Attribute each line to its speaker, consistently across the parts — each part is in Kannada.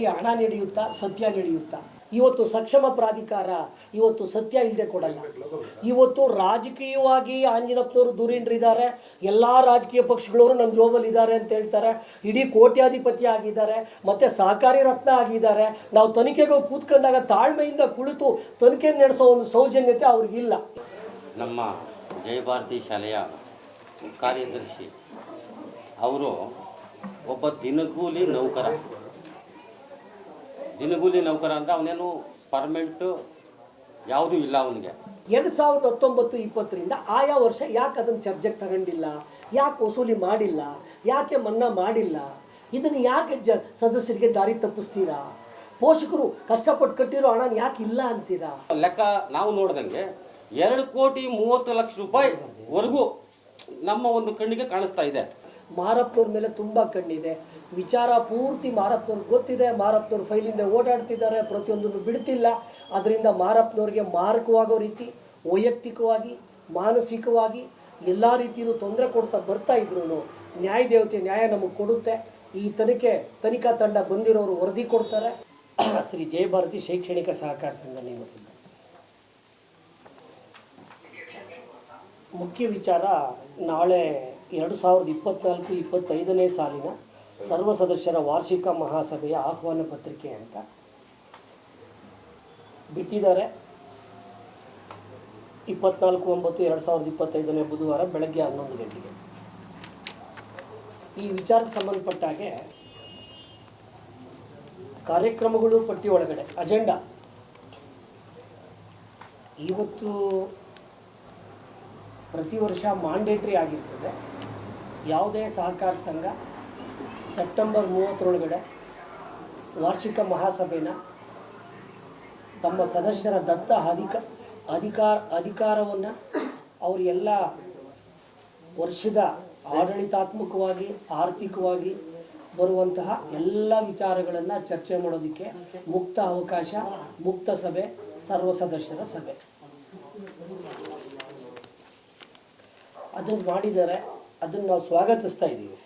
Speaker 1: ಈ ಹಣ ನಡೆಯುತ್ತಾ ಸತ್ಯ ನಡೆಯುತ್ತಾ? ಇವತ್ತು ಸಕ್ಷಮ ಪ್ರಾಧಿಕಾರ ಇವತ್ತು ಸತ್ಯ ಇಲ್ಲದೆ ಕೊಡಲ್ಲ. ಇವತ್ತು ರಾಜಕೀಯವಾಗಿ ಆಂಜನಪ್ಪನವರು ಧುರೀಣರಿದ್ದಾರೆ, ಎಲ್ಲ ರಾಜಕೀಯ ಪಕ್ಷಗಳವರು ನಮ್ಮ ಜೋಬಲ್ಲಿ ಇದ್ದಾರೆ ಅಂತ ಹೇಳ್ತಾರೆ. ಇಡೀ ಕೋಟ್ಯಾಧಿಪತಿ ಆಗಿದ್ದಾರೆ, ಮತ್ತು ಸಹಕಾರಿ ರತ್ನ ಆಗಿದ್ದಾರೆ. ನಾವು ತನಿಖೆಗೆ ಕೂತ್ಕೊಂಡಾಗ ತಾಳ್ಮೆಯಿಂದ ಕುಳಿತು ತನಿಖೆ ನಡೆಸೋ ಒಂದು ಸೌಜನ್ಯತೆ ಅವ್ರಿಗಿಲ್ಲ.
Speaker 2: ನಮ್ಮ ಜಯಭಾರತಿ ಶಾಲೆಯ ಕಾರ್ಯದರ್ಶಿ ಅವರು ಒಬ್ಬ ದಿನಗೂಲಿ ನೌಕರ ಅಂದರೆ ಅವನೇನು ಪರ್ಮನೆಂಟು ಯಾವುದೂ ಇಲ್ಲ ಅವನಿಗೆ.
Speaker 1: 2019-20 ಆಯಾ ವರ್ಷ ಯಾಕೆ ಅದನ್ನು ಚರ್ಚೆಗೆ ತಗೊಂಡಿಲ್ಲ, ಯಾಕೆ ವಸೂಲಿ ಮಾಡಿಲ್ಲ, ಯಾಕೆ ಮನ್ನಾ ಮಾಡಿಲ್ಲ? ಇದನ್ನು ಯಾಕೆ ಸದಸ್ಯರಿಗೆ ದಾರಿ ತಪ್ಪಿಸ್ತೀರಾ? ಪೋಷಕರು ಕಷ್ಟಪಟ್ಟು ಕಟ್ಟಿರೋ ಹಣ ಯಾಕೆ ಇಲ್ಲ ಅಂತೀರಾ?
Speaker 2: ಲೆಕ್ಕ ನಾವು ನೋಡ್ದಂಗೆ 2,30,00,000 ರೂಪಾಯಿವರೆಗೂ ನಮ್ಮ ಒಂದು ಕಣ್ಣಿಗೆ ಕಾಣಿಸ್ತಾ ಇದೆ.
Speaker 1: ಮಾರಪ್ಪನವ್ರ ಮೇಲೆ ತುಂಬ ಕಣ್ಣಿದೆ, ವಿಚಾರ ಪೂರ್ತಿ ಮಾರಪ್ಪನವ್ರಿಗೆ ಗೊತ್ತಿದೆ. ಮಾರಪ್ಪನವ್ರ ಫೈಲಿಂದ ಓಡಾಡ್ತಿದ್ದಾರೆ, ಪ್ರತಿಯೊಂದನ್ನು ಬಿಡ್ತಿಲ್ಲ. ಅದರಿಂದ ಮಾರಪ್ಪನವ್ರಿಗೆ ಮಾರಕವಾಗೋ ರೀತಿ ವೈಯಕ್ತಿಕವಾಗಿ ಮಾನಸಿಕವಾಗಿ ಎಲ್ಲ ರೀತಿಯಲ್ಲೂ ತೊಂದರೆ ಕೊಡ್ತಾ ಬರ್ತಾ ಇದ್ರು ನ್ಯಾಯ ದೇವತೆ ನ್ಯಾಯ ನಮಗೆ ಕೊಡುತ್ತೆ. ಈ ತನಿಖಾ ತಂಡ ಬಂದಿರೋರು ವರದಿ ಕೊಡ್ತಾರೆ. ಶ್ರೀ ಜಯಭಾರತಿ ಶೈಕ್ಷಣಿಕ ಸಹಕಾರ ಸಂಘ ನೇಮಕ ಮುಖ್ಯ ವಿಚಾರ ನಾಳೆ 2024-25ನೇ ಸಾಲಿನ ಸರ್ವ ಸದಸ್ಯರ ವಾರ್ಷಿಕ ಮಹಾಸಭೆಯ ಆಹ್ವಾನ ಪತ್ರಿಕೆ ಅಂತ ಬಿಟ್ಟಿದ್ದಾರೆ. 24/9/2025 ಬುಧವಾರ ಬೆಳಗ್ಗೆ 11 ಗಂಟೆಗೆ. ಈ ವಿಚಾರಕ್ಕೆ ಸಂಬಂಧಪಟ್ಟ ಹಾಗೆ ಕಾರ್ಯಕ್ರಮಗಳು ಪಟ್ಟಿ ಒಳಗಡೆ ಅಜೆಂಡಾ ಇವತ್ತು ಪ್ರತಿ ವರ್ಷ ಮ್ಯಾಂಡೇಟ್ರಿ ಆಗಿರ್ತದೆ. ಯಾವುದೇ ಸಹಕಾರ ಸಂಘ ಸೆಪ್ಟೆಂಬರ್ 30 ವಾರ್ಷಿಕ ಮಹಾಸಭೆನ ತಮ್ಮ ಸದಸ್ಯರ ದತ್ತ ಅಧಿಕಾರವನ್ನು ಅವರೆಲ್ಲ ವರ್ಷದ ಆಡಳಿತಾತ್ಮಕವಾಗಿ ಆರ್ಥಿಕವಾಗಿ ಬರುವಂತಹ ಎಲ್ಲ ವಿಚಾರಗಳನ್ನು ಚರ್ಚೆ ಮಾಡೋದಕ್ಕೆ ಮುಕ್ತ ಅವಕಾಶ, ಮುಕ್ತ ಸಭೆ, ಸರ್ವ ಸದಸ್ಯರ ಸಭೆ ಅದನ್ನು ಮಾಡಿದ್ದಾರೆ. ಅದನ್ನು ನಾವು ಸ್ವಾಗತಿಸ್ತಾ ಇದ್ದೀವಿ.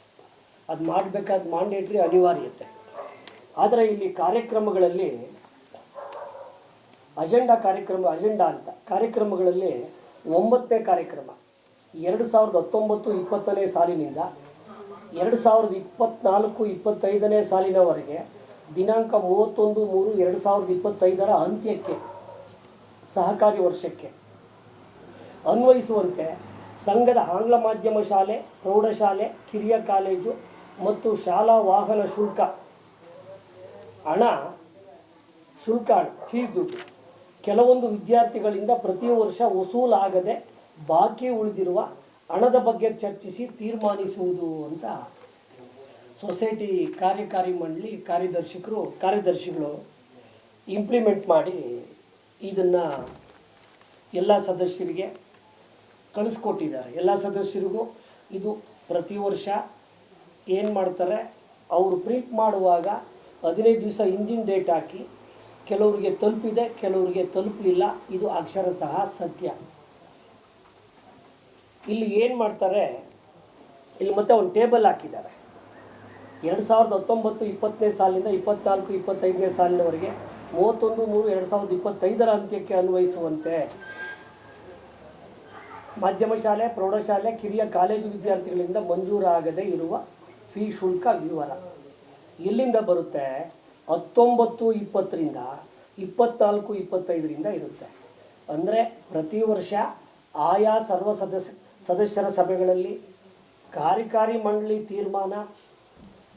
Speaker 1: ಅದು ಮಾಡಬೇಕಾದ ಮ್ಯಾಂಡೇಟ್ರಿ ಅನಿವಾರ್ಯತೆ. ಆದರೆ ಇಲ್ಲಿ ಕಾರ್ಯಕ್ರಮಗಳಲ್ಲಿ ಅಜೆಂಡಾ ಅಂತ ಕಾರ್ಯಕ್ರಮಗಳಲ್ಲಿ 9ನೇ ಕಾರ್ಯಕ್ರಮ 2019-20ನೇ ಸಾಲಿನಿಂದ 2024-25ನೇ ಸಾಲಿನವರೆಗೆ ದಿನಾಂಕ 31/3/2025 ಅಂತ್ಯಕ್ಕೆ ಸಹಕಾರಿ ವರ್ಷಕ್ಕೆ ಅನ್ವಯಿಸುವಂತೆ ಸಂಘದ ಆಂಗ್ಲ ಮಾಧ್ಯಮ ಶಾಲೆ, ಪ್ರೌಢಶಾಲೆ, ಕಿರಿಯ ಕಾಲೇಜು ಮತ್ತು ಶಾಲಾ ವಾಹನ ಶುಲ್ಕ ಫೀಸ್ ದುಡ್ಡು ಕೆಲವೊಂದು ವಿದ್ಯಾರ್ಥಿಗಳಿಂದ ಪ್ರತಿ ವರ್ಷ ವಸೂಲಾಗದೆ ಬಾಕಿ ಉಳಿದಿರುವ ಹಣದ ಬಗ್ಗೆ ಚರ್ಚಿಸಿ ತೀರ್ಮಾನಿಸುವುದು ಅಂತ ಸೊಸೈಟಿ ಕಾರ್ಯಕಾರಿ ಮಂಡಳಿ ಕಾರ್ಯದರ್ಶಿಗಳು ಇಂಪ್ಲಿಮೆಂಟ್ ಮಾಡಿ ಇದನ್ನು ಎಲ್ಲ ಸದಸ್ಯರಿಗೆ ಕಳಿಸ್ಕೊಟ್ಟಿದ್ದಾರೆ. ಎಲ್ಲ ಸದಸ್ಯರಿಗೂ ಇದು ಪ್ರತಿ ವರ್ಷ ಏನು ಮಾಡ್ತಾರೆ, ಅವರು ಪ್ರಿಂಟ್ ಮಾಡುವಾಗ 15 ದಿವಸ ಹಿಂದಿನ ಡೇಟ್ ಹಾಕಿ ಕೆಲವರಿಗೆ ತಲುಪಿದೆ, ಕೆಲವರಿಗೆ ತಲುಪಲಿಲ್ಲ. ಇದು ಅಕ್ಷರಶಃ ಸತ್ಯ. ಇಲ್ಲಿ ಏನು ಮಾಡ್ತಾರೆ, ಇಲ್ಲಿ ಮತ್ತೆ ಒಂದು ಟೇಬಲ್ ಹಾಕಿದ್ದಾರೆ. 2019-20ನೇ ಸಾಲಿನಿಂದ 24-25ನೇ ಸಾಲಿನವರೆಗೆ 31/3/2025 ಅಂತ್ಯಕ್ಕೆ ಅನ್ವಯಿಸುವಂತೆ ಮಾಧ್ಯಮ ಶಾಲೆ, ಪ್ರೌಢಶಾಲೆ, ಕಿರಿಯ ಕಾಲೇಜು ವಿದ್ಯಾರ್ಥಿಗಳಿಂದ ಮಂಜೂರಾಗದೇ ಇರುವ ಫೀ ಶುಲ್ಕ ವಿವರ ಎಲ್ಲಿಂದ ಬರುತ್ತೆ? 19-20ರಿಂದ 24-25ರಿಂದ ಇರುತ್ತೆ. ಅಂದರೆ ಪ್ರತಿ ವರ್ಷ ಆಯಾ ಸರ್ವ ಸದಸ್ಯರ ಸಭೆಗಳಲ್ಲಿ ಕಾರ್ಯಕಾರಿ ಮಂಡಳಿ ತೀರ್ಮಾನ,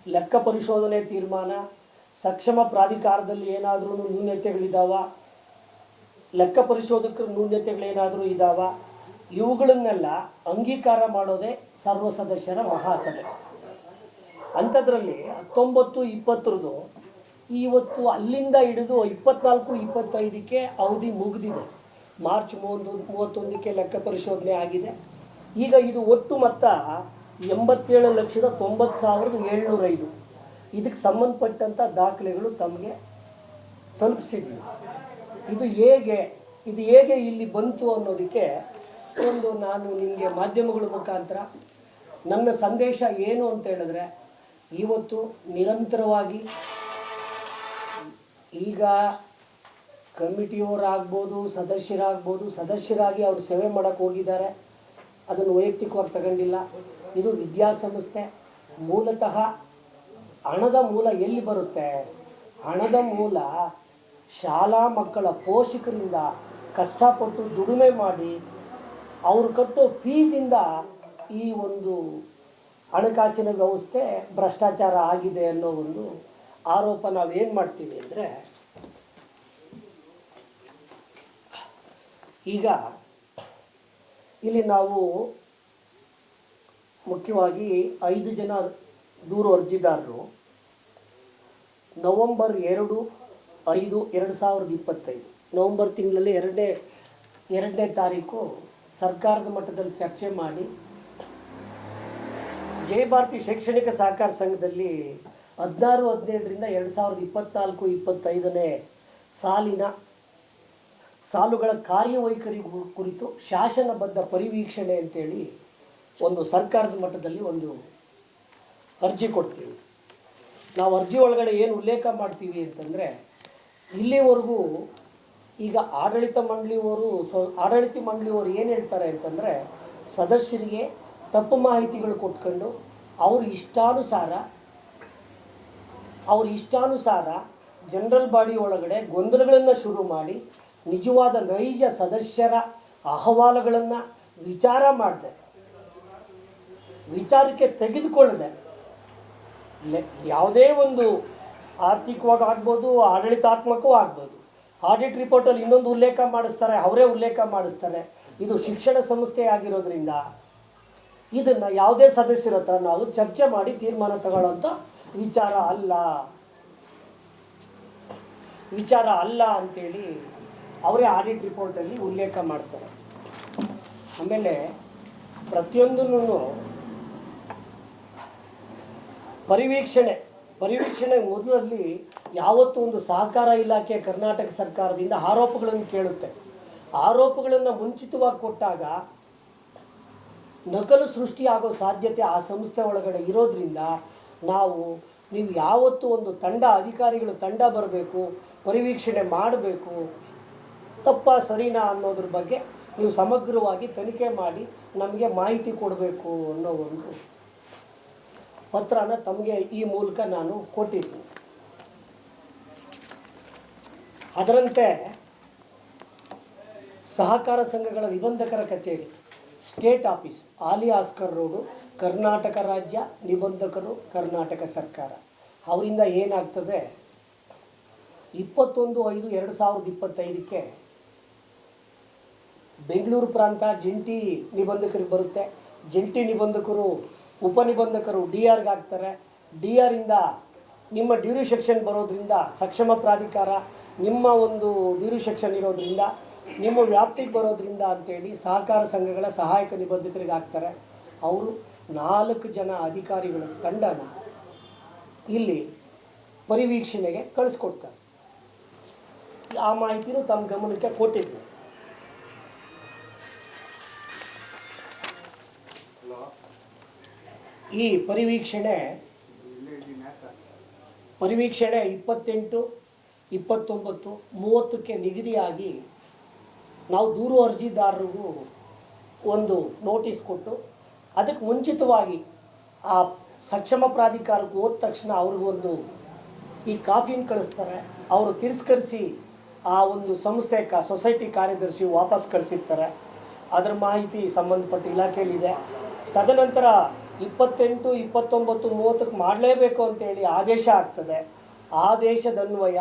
Speaker 1: ಲೆಕ್ಕ ಪರಿಶೋಧನೆ ತೀರ್ಮಾನ, ಸಕ್ಷಮ ಪ್ರಾಧಿಕಾರದಲ್ಲಿ ಏನಾದರೂ ನ್ಯೂನತೆಗಳಿದ್ದಾವ, ಲೆಕ್ಕ ಪರಿಶೋಧಕರ ನ್ಯೂನತೆಗಳೇನಾದರೂ ಇದ್ದಾವ, ಇವುಗಳನ್ನೆಲ್ಲ ಅಂಗೀಕಾರ ಮಾಡೋದೇ ಸರ್ವ ಸದಸ್ಯರ ಮಹಾಸಭೆ. ಅಂಥದ್ರಲ್ಲಿ 19-20 ಇವತ್ತು ಅಲ್ಲಿಂದ ಹಿಡಿದು 24-25ಕ್ಕೆ ಅವಧಿ ಮುಗಿದಿದೆ. ಮಾರ್ಚ್ 31ಕ್ಕೆ ಲೆಕ್ಕ ಪರಿಶೋಧನೆ ಆಗಿದೆ. ಈಗ ಇದು ಒಟ್ಟು ಮೊತ್ತ 87,90,705. ಇದಕ್ಕೆ ಸಂಬಂಧಪಟ್ಟಂಥ ದಾಖಲೆಗಳು ತಮಗೆ ತಲುಪಿಸಿದ್ದೀವಿ. ಇದು ಹೇಗೆ ಇಲ್ಲಿ ಬಂತು ಅನ್ನೋದಕ್ಕೆ ನಾನು ನಿಮಗೆ ಮಾಧ್ಯಮಗಳ ಮುಖಾಂತರ ನನ್ನ ಸಂದೇಶ ಏನು ಅಂತ ಹೇಳಿದ್ರೆ, ಇವತ್ತು ನಿರಂತರವಾಗಿ ಈಗ ಕಮಿಟಿಯವರಾಗ್ಬೋದು, ಸದಸ್ಯರಾಗಿ ಅವರು ಸೇವೆ ಮಾಡೋಕ್ಕೆ ಹೋಗಿದ್ದಾರೆ. ಅದನ್ನು ವೈಯಕ್ತಿಕವಾಗಿ ತಗೊಂಡಿಲ್ಲ. ಇದು ವಿದ್ಯಾಸಂಸ್ಥೆ. ಮೂಲತಃ ಹಣದ ಮೂಲ ಎಲ್ಲಿ ಬರುತ್ತೆ? ಹಣದ ಮೂಲ ಶಾಲಾ ಮಕ್ಕಳ ಪೋಷಕರಿಂದ ಕಷ್ಟಪಟ್ಟು ದುಡಿಮೆ ಮಾಡಿ ಅವರು ಕಟ್ಟೋ ಫೀಸಿಂದ ಈ ಒಂದು ಹಣಕಾಸಿನ ವ್ಯವಸ್ಥೆ ಭ್ರಷ್ಟಾಚಾರ ಆಗಿದೆ ಅನ್ನೋ ಒಂದು ಆರೋಪ ನಾವೇನು ಮಾಡ್ತೀವಿ ಅಂದರೆ, ಈಗ ಇಲ್ಲಿ ನಾವು ಮುಖ್ಯವಾಗಿ 5 ಜನ ದೂರು ಅರ್ಜಿದಾರರು ನವಂಬರ್ 2/5/2025 ನವಂಬರ್ ತಿಂಗಳಲ್ಲಿ ಎರಡನೇ ತಾರೀಕು ಸರ್ಕಾರದ ಮಟ್ಟದಲ್ಲಿ ಚರ್ಚೆ ಮಾಡಿ ಜಯ ಭಾರತಿ ಶೈಕ್ಷಣಿಕ ಸಹಕಾರ ಸಂಘದಲ್ಲಿ 16-17ರಿಂದ 2024-25ನೇ ಸಾಲುಗಳ ಕಾರ್ಯವೈಖರಿ ಕುರಿತು ಶಾಸನಬದ್ಧ ಪರಿವೀಕ್ಷಣೆ ಅಂತೇಳಿ ಒಂದು ಸರ್ಕಾರದ ಮಟ್ಟದಲ್ಲಿ ಒಂದು ಅರ್ಜಿ ಕೊಡ್ತೀವಿ. ನಾವು ಅರ್ಜಿ ಒಳಗಡೆ ಏನು ಉಲ್ಲೇಖ ಮಾಡ್ತೀವಿ ಅಂತಂದರೆ, ಇಲ್ಲಿವರೆಗೂ ಈಗ ಆಡಳಿತ ಮಂಡಳಿಯವರು ಏನು ಹೇಳ್ತಾರೆ ಅಂತಂದರೆ, ಸದಸ್ಯರಿಗೆ ತಪ್ಪು ಮಾಹಿತಿಗಳು ಕೊಟ್ಕೊಂಡು ಅವ್ರ ಇಷ್ಟಾನುಸಾರ ಜನರಲ್ ಬಾಡಿ ಒಳಗಡೆ ಗೊಂದಲಗಳನ್ನು ಶುರು ಮಾಡಿ ನಿಜವಾದ ನೈಜ ಸದಸ್ಯರ ಅಹವಾಲುಗಳನ್ನು ವಿಚಾರಕ್ಕೆ ತೆಗೆದುಕೊಳ್ಳದೆ ಯಾವುದೇ ಒಂದು ಆರ್ಥಿಕವಾಗಿ ಆಗ್ಬೋದು, ಆಡಳಿತಾತ್ಮಕವೂ ಆಗ್ಬೋದು, ಆಡಿಟ್ ರಿಪೋರ್ಟಲ್ಲಿ ಇನ್ನೊಂದು ಉಲ್ಲೇಖ ಮಾಡಿಸ್ತಾರೆ. ಇದು ಶಿಕ್ಷಣ ಸಂಸ್ಥೆ ಆಗಿರೋದ್ರಿಂದ ಇದನ್ನು ಯಾವುದೇ ಸದಸ್ಯರ ಹತ್ರ ನಾವು ಚರ್ಚೆ ಮಾಡಿ ತೀರ್ಮಾನ ತಗೊಳ್ಳೋಂಥ ವಿಚಾರ ಅಲ್ಲ ಅಂತೇಳಿ ಅವರೇ ಆಡಿಟ್ ರಿಪೋರ್ಟಲ್ಲಿ ಉಲ್ಲೇಖ ಮಾಡ್ತಾರೆ. ಆಮೇಲೆ ಪ್ರತಿಯೊಂದನ್ನು ಪರಿವೀಕ್ಷಣೆ ಮೊದಲಲ್ಲಿ ಯಾವತ್ತೂ ಒಂದು ಸಹಕಾರ ಇಲಾಖೆ ಕರ್ನಾಟಕ ಸರ್ಕಾರದಿಂದ ಆರೋಪಗಳನ್ನು ಕೇಳುತ್ತೆ. ಆರೋಪಗಳನ್ನು ಮುಂಚಿತವಾಗಿ ಕೊಟ್ಟಾಗ ನಕಲು ಸೃಷ್ಟಿಯಾಗೋ ಸಾಧ್ಯತೆ ಆ ಸಂಸ್ಥೆ ಒಳಗಡೆ ಇರೋದ್ರಿಂದ ನೀವು ಯಾವತ್ತೂ ಒಂದು ಅಧಿಕಾರಿಗಳು ತಂಡ ಬರಬೇಕು, ಪರಿವೀಕ್ಷಣೆ ಮಾಡಬೇಕು, ತಪ್ಪಾ ಸರಿನಾ ಅನ್ನೋದ್ರ ಬಗ್ಗೆ ನೀವು ಸಮಗ್ರವಾಗಿ ತನಿಖೆ ಮಾಡಿ ನಮಗೆ ಮಾಹಿತಿ ಕೊಡಬೇಕು ಅನ್ನೋ ಒಂದು ಪತ್ರನ ತಮಗೆ ಈ ಮೂಲಕ ನಾನು ಕೊಟ್ಟಿದ್ದೀನಿ. ಅದರಂತೆ ಸಹಕಾರ ಸಂಘಗಳ ನಿಬಂಧಕರ ಕಚೇರಿ, ಸ್ಟೇಟ್ ಆಫೀಸ್, ಆಲಿ ಆಸ್ಕರ್ ರೋಡು, ಕರ್ನಾಟಕ ರಾಜ್ಯ, ನಿಬಂಧಕರು, ಕರ್ನಾಟಕ ಸರ್ಕಾರ. ಅವರಿಂದ ಏನಾಗ್ತದೆ, 21/5/2025ಕ್ಕೆ ಬೆಂಗಳೂರು ಪ್ರಾಂತ ಜಂಟಿ ನಿಬಂಧಕರಿಗೆ ಬರುತ್ತೆ. ಜಂಟಿ ನಿಬಂಧಕರು ಉಪನಿಬಂಧಕರು DRಗೆ ಆಗ್ತಾರೆ. DRಯಿಂದ ನಿಮ್ಮ ಡ್ಯೂರಿಸೆಕ್ಷನ್ ಬರೋದ್ರಿಂದ, ಸಕ್ಷಮ ಪ್ರಾಧಿಕಾರ ನಿಮ್ಮ ಒಂದು ಡ್ಯೂರಿಸೆಕ್ಷನ್ ಇರೋದ್ರಿಂದ, ನಿಮ್ಮ ವ್ಯಾಪ್ತಿಗೆ ಬರೋದ್ರಿಂದ ಅಂತೇಳಿ ಸಹಕಾರ ಸಂಘಗಳ ಸಹಾಯಕ ನಿಬಂಧಕರಿಗೆ ಆಗ್ತಾರೆ. ಅವರು 4 ಜನ ಅಧಿಕಾರಿಗಳ ತಂಡನ ಇಲ್ಲಿ ಪರಿವೀಕ್ಷಣೆಗೆ ಕಳಿಸ್ಕೊಡ್ತಾರೆ. ಆ ಮಾಹಿತಿನೂ ತಮ್ಮ ಗಮನಕ್ಕೆ ಕೊಟ್ಟಿದ್ವಿ. ಈ ಪರಿವೀಕ್ಷಣೆ 28, 29, 30ಕ್ಕೆ ನಿಗದಿಯಾಗಿ ನಾವು ದೂರು ಅರ್ಜಿದಾರರಿಗೂ ಒಂದು ನೋಟಿಸ್ ಕೊಟ್ಟು, ಅದಕ್ಕೆ ಮುಂಚಿತವಾಗಿ ಆ ಸಕ್ಷಮ ಪ್ರಾಧಿಕಾರಕ್ಕೆ ಹೋದ ತಕ್ಷಣ ಅವ್ರಿಗೊಂದು ಈ ಕಾಪಿನ ಕಳಿಸ್ತಾರೆ. ಅವರು ತಿರಸ್ಕರಿಸಿ ಆ ಒಂದು ಸಂಸ್ಥೆ ಸೊಸೈಟಿ ಕಾರ್ಯದರ್ಶಿ ವಾಪಸ್ ಕಳಿಸಿರ್ತಾರೆ. ಅದರ ಮಾಹಿತಿ ಸಂಬಂಧಪಟ್ಟ ಇಲಾಖೆಯಲ್ಲಿದೆ. ತದನಂತರ 28, 29, 30ಕ್ಕೆ ಮಾಡಲೇಬೇಕು ಅಂತೇಳಿ ಆದೇಶ ಆಗ್ತದೆ. ಆದೇಶದನ್ವಯ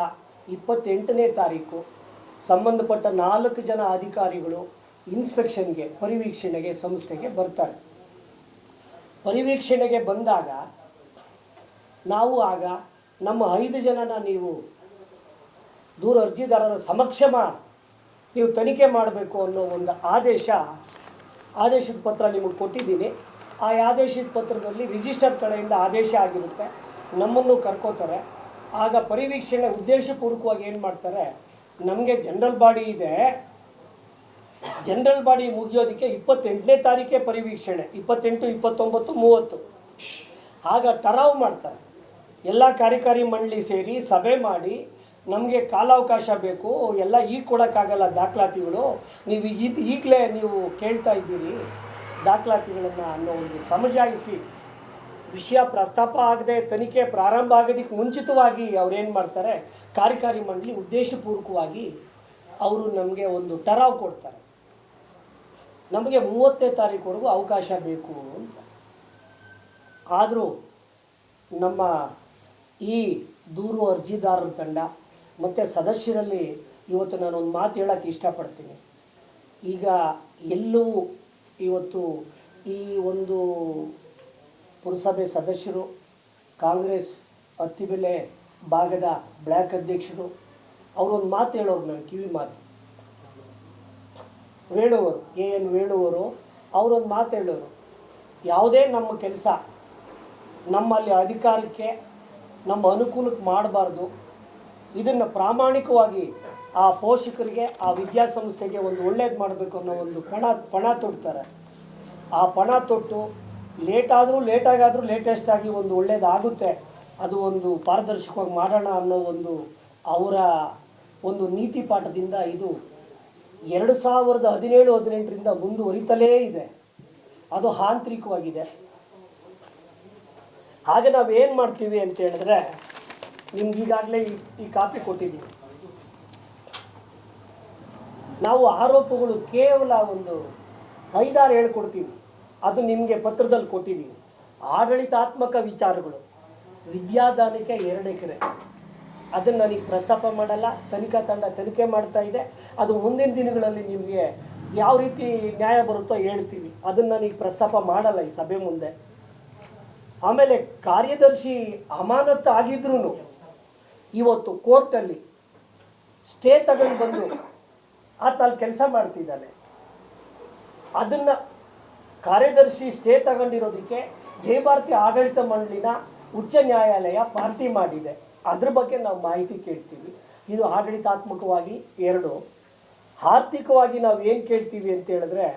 Speaker 1: 28ನೇ ತಾರೀಕು ಸಂಬಂಧಪಟ್ಟ 4 ಜನ ಅಧಿಕಾರಿಗಳು ಇನ್ಸ್ಪೆಕ್ಷನ್ಗೆ, ಪರಿವೀಕ್ಷಣೆಗೆ ಸಂಸ್ಥೆಗೆ ಬರ್ತಾರೆ. ಪರಿವೀಕ್ಷಣೆಗೆ ಬಂದಾಗ ನಾವು ಆಗ ನಮ್ಮ 5 ಜನನ ನೀವು ದೂರ ಅರ್ಜಿದಾರರ ಸಮಕ್ಷಮ ನೀವು ತನಿಖೆ ಮಾಡಬೇಕು ಅನ್ನೋ ಒಂದು ಆದೇಶದ ಪತ್ರ ನಿಮಗೆ ಕೊಟ್ಟಿದ್ದೀನಿ. ಆ ಆದೇಶದ ಪತ್ರದಲ್ಲಿ ರಿಜಿಸ್ಟರ್ ಕಡೆಯಿಂದ ಆದೇಶ ಆಗಿರುತ್ತೆ. ನಮ್ಮನ್ನು ಕರ್ಕೋತಾರೆ. ಆಗ ಪರಿವೀಕ್ಷಣೆ ಉದ್ದೇಶಪೂರ್ವಕವಾಗಿ ಏನು ಮಾಡ್ತಾರೆ, ನಮಗೆ ಜನರಲ್ ಬಾಡಿ ಇದೆ, ಜನರಲ್ ಬಾಡಿ ಮುಗಿಯೋದಕ್ಕೆ 28ನೇ ತಾರೀಕೆ ಪರಿವೀಕ್ಷಣೆ, 28, 29, 30. ಆಗ ಟರಾವ್ ಮಾಡ್ತಾರೆ. ಎಲ್ಲ ಕಾರ್ಯಕಾರಿ ಮಂಡಳಿ ಸೇರಿ ಸಭೆ ಮಾಡಿ ನಮಗೆ ಕಾಲಾವಕಾಶ ಬೇಕು, ಎಲ್ಲ ಈಗ ಕೊಡೋಕ್ಕಾಗಲ್ಲ ದಾಖಲಾತಿಗಳು, ನೀವು ಈಗಲೇ ನೀವು ಕೇಳ್ತಾ ಇದ್ದೀರಿ ದಾಖಲಾತಿಗಳನ್ನು ಅನ್ನೋ ಒಂದು ಸಮಜಾಯಿಸಿ ವಿಷಯ ಪ್ರಸ್ತಾಪ ಆಗದೆ ತನಿಖೆ ಪ್ರಾರಂಭ ಆಗೋದಕ್ಕೆ ಮುಂಚಿತವಾಗಿ ಅವ್ರೇನು ಮಾಡ್ತಾರೆ, ಕಾರ್ಯಕಾರಿ ಮಂಡಳಿ ಉದ್ದೇಶಪೂರ್ವಕವಾಗಿ ಅವರು ನಮಗೆ ಒಂದು ಟರಾವ್ ಕೊಡ್ತಾರೆ, ನಮಗೆ 30ನೇ ತಾರೀಕುವರೆಗೂ ಅವಕಾಶ ಬೇಕು ಅಂತ. ಆದರೂ ನಮ್ಮ ಈ ದೂರು ಅರ್ಜಿದಾರರ ತಂಡ ಮತ್ತು ಸದಸ್ಯರಲ್ಲಿ ಇವತ್ತು ನಾನೊಂದು ಮಾತು ಹೇಳೋಕ್ಕೆ ಇಷ್ಟಪಡ್ತೀನಿ. ಈಗ ಎಲ್ಲವೂ ಇವತ್ತು ಈ ಒಂದು ಪುರಸಭೆ ಸದಸ್ಯರು, ಕಾಂಗ್ರೆಸ್ ಅತ್ತಿಬೆಲೆ ಭಾಗದ ಬ್ಲ್ಯಾಕ್ ಅಧ್ಯಕ್ಷರು ಅವರೊಂದು ಮಾತು ಹೇಳೋರು, ನನ್ನ ಕಿವಿ ಮಾತು ವೇಣುವರು, AN ವೇಣುವರು ಅವರೊಂದು ಮಾತು ಹೇಳೋರು, ಯಾವುದೇ ನಮ್ಮ ಕೆಲಸ ನಮ್ಮಲ್ಲಿ ಅಧಿಕಾರಕ್ಕೆ ನಮ್ಮ ಅನುಕೂಲಕ್ಕೆ ಮಾಡಬಾರ್ದು, ಇದನ್ನು ಪ್ರಾಮಾಣಿಕವಾಗಿ ಆ ಪೋಷಕರಿಗೆ ಆ ವಿದ್ಯಾಸಂಸ್ಥೆಗೆ ಒಂದು ಒಳ್ಳೇದು ಮಾಡಬೇಕು ಅನ್ನೋ ಒಂದು ಪಣ ತೊಡ್ತಾರೆ. ಆ ಪಣ ತೊಟ್ಟು ಲೇಟಾಗಾದರೂ ಲೇಟೆಸ್ಟ್ ಆಗಿ ಒಂದು ಒಳ್ಳೇದಾಗುತ್ತೆ, ಅದು ಒಂದು ಪಾರದರ್ಶಕವಾಗಿ ಮಾಡೋಣ ಅನ್ನೋ ಒಂದು ಅವರ ಒಂದು ನೀತಿ ಪಾಠದಿಂದ ಇದು 2017-18ರಿಂದ ಮುಂದುವರಿತಲೇ ಇದೆ. ಅದು ಆಂತರಿಕವಾಗಿದೆ. ಆಗ ನಾವೇನು ಮಾಡ್ತೀವಿ ಅಂತ ಹೇಳಿದ್ರೆ, ನಿಮ್ಗೆ ಈಗಾಗಲೇ ಈ ಕಾಪಿ ಕೊಟ್ಟಿದ್ದೀವಿ. ನಾವು ಆರೋಪಗಳು ಕೇವಲ ಒಂದು 5-6 ಹೇಳ್ಕೊಡ್ತೀವಿ, ಅದು ನಿಮಗೆ ಪತ್ರದಲ್ಲಿ ಕೊಟ್ಟಿದ್ದೀವಿ. ಆಡಳಿತಾತ್ಮಕ ವಿಚಾರಗಳು, ವಿದ್ಯಾದಾನಕ್ಕೆ 2 ಎಕರೆ, ಅದನ್ನು ನನಗೆ ಪ್ರಸ್ತಾಪ ಮಾಡಲ್ಲ, ತನಿಖಾ ತಂಡ ತನಿಖೆ ಮಾಡ್ತಾ ಇದೆ. ಅದು ಮುಂದಿನ ದಿನಗಳಲ್ಲಿ ನಿಮಗೆ ಯಾವ ರೀತಿ ನ್ಯಾಯ ಬರುತ್ತೋ ಹೇಳ್ತೀವಿ, ಅದನ್ನು ನನಗೆ ಪ್ರಸ್ತಾಪ ಮಾಡಲ್ಲ ಈ ಸಭೆ ಮುಂದೆ. ಆಮೇಲೆ ಕಾರ್ಯದರ್ಶಿ ಅಮಾನತ್ತು ಆಗಿದ್ರೂ ಇವತ್ತು ಕೋರ್ಟಲ್ಲಿ ಸ್ಟೇ ತಗೊಂಡು ಬಂದು ಆತ ಅಲ್ಲಿ ಕೆಲಸ ಮಾಡ್ತಿದ್ದಾನೆ. ಅದನ್ನು ಕಾರ್ಯದರ್ಶಿ ಸ್ಟೇ ತಗೊಂಡಿರೋದಕ್ಕೆ ಜಯಭಾರತಿ ಆಡಳಿತ ಮಂಡಳಿನ ಉಚ್ಚ ನ್ಯಾಯಾಲಯ ಪಾರ್ಟಿ ಮಾಡಿದೆ. ಅದ್ರ ಬಗ್ಗೆ ನಾವು ಮಾಹಿತಿ ಕೇಳ್ತೀವಿ. ಇದು ಆಡಳಿತಾತ್ಮಕವಾಗಿ 2. ಆರ್ಥಿಕವಾಗಿ ನಾವು ಏನು ಕೇಳ್ತೀವಿ ಅಂತ ಹೇಳಿದ್ರೆ,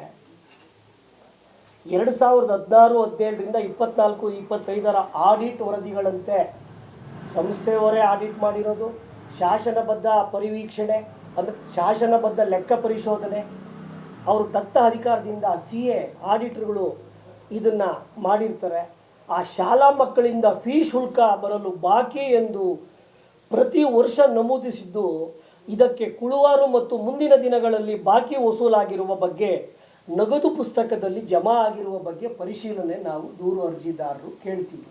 Speaker 1: 2016-17ರಿಂದ 24-25 ಆಡಿಟ್ ವರದಿಗಳಂತೆ ಸಂಸ್ಥೆಯವರೇ ಆಡಿಟ್ ಮಾಡಿರೋದು, ಶಾಸನಬದ್ಧ ಪರಿವೀಕ್ಷಣೆ ಅಂದರೆ ಶಾಸನಬದ್ಧ ಲೆಕ್ಕ ಪರಿಶೋಧನೆ, ಅವರು ದತ್ತ ಅಧಿಕಾರದಿಂದ CA ಆಡಿಟರ್ಗಳು ಇದನ್ನು ಮಾಡಿರ್ತಾರೆ. ಆ ಶಾಲಾ ಮಕ್ಕಳಿಂದ ಫೀ ಶುಲ್ಕ ಬರಲು ಬಾಕಿ ಎಂದು ಪ್ರತಿ ವರ್ಷ ನಮೂದಿಸಿದ್ದು, ಇದಕ್ಕೆ ಕುಳುವಾರು ಮತ್ತು ಮುಂದಿನ ದಿನಗಳಲ್ಲಿ ಬಾಕಿ ವಸೂಲಾಗಿರುವ ಬಗ್ಗೆ, ನಗದು ಪುಸ್ತಕದಲ್ಲಿ ಜಮಾ ಆಗಿರುವ ಬಗ್ಗೆ ಪರಿಶೀಲನೆ ನಾವು ದೂರು ಅರ್ಜಿದಾರರು ಕೇಳ್ತೀವಿ.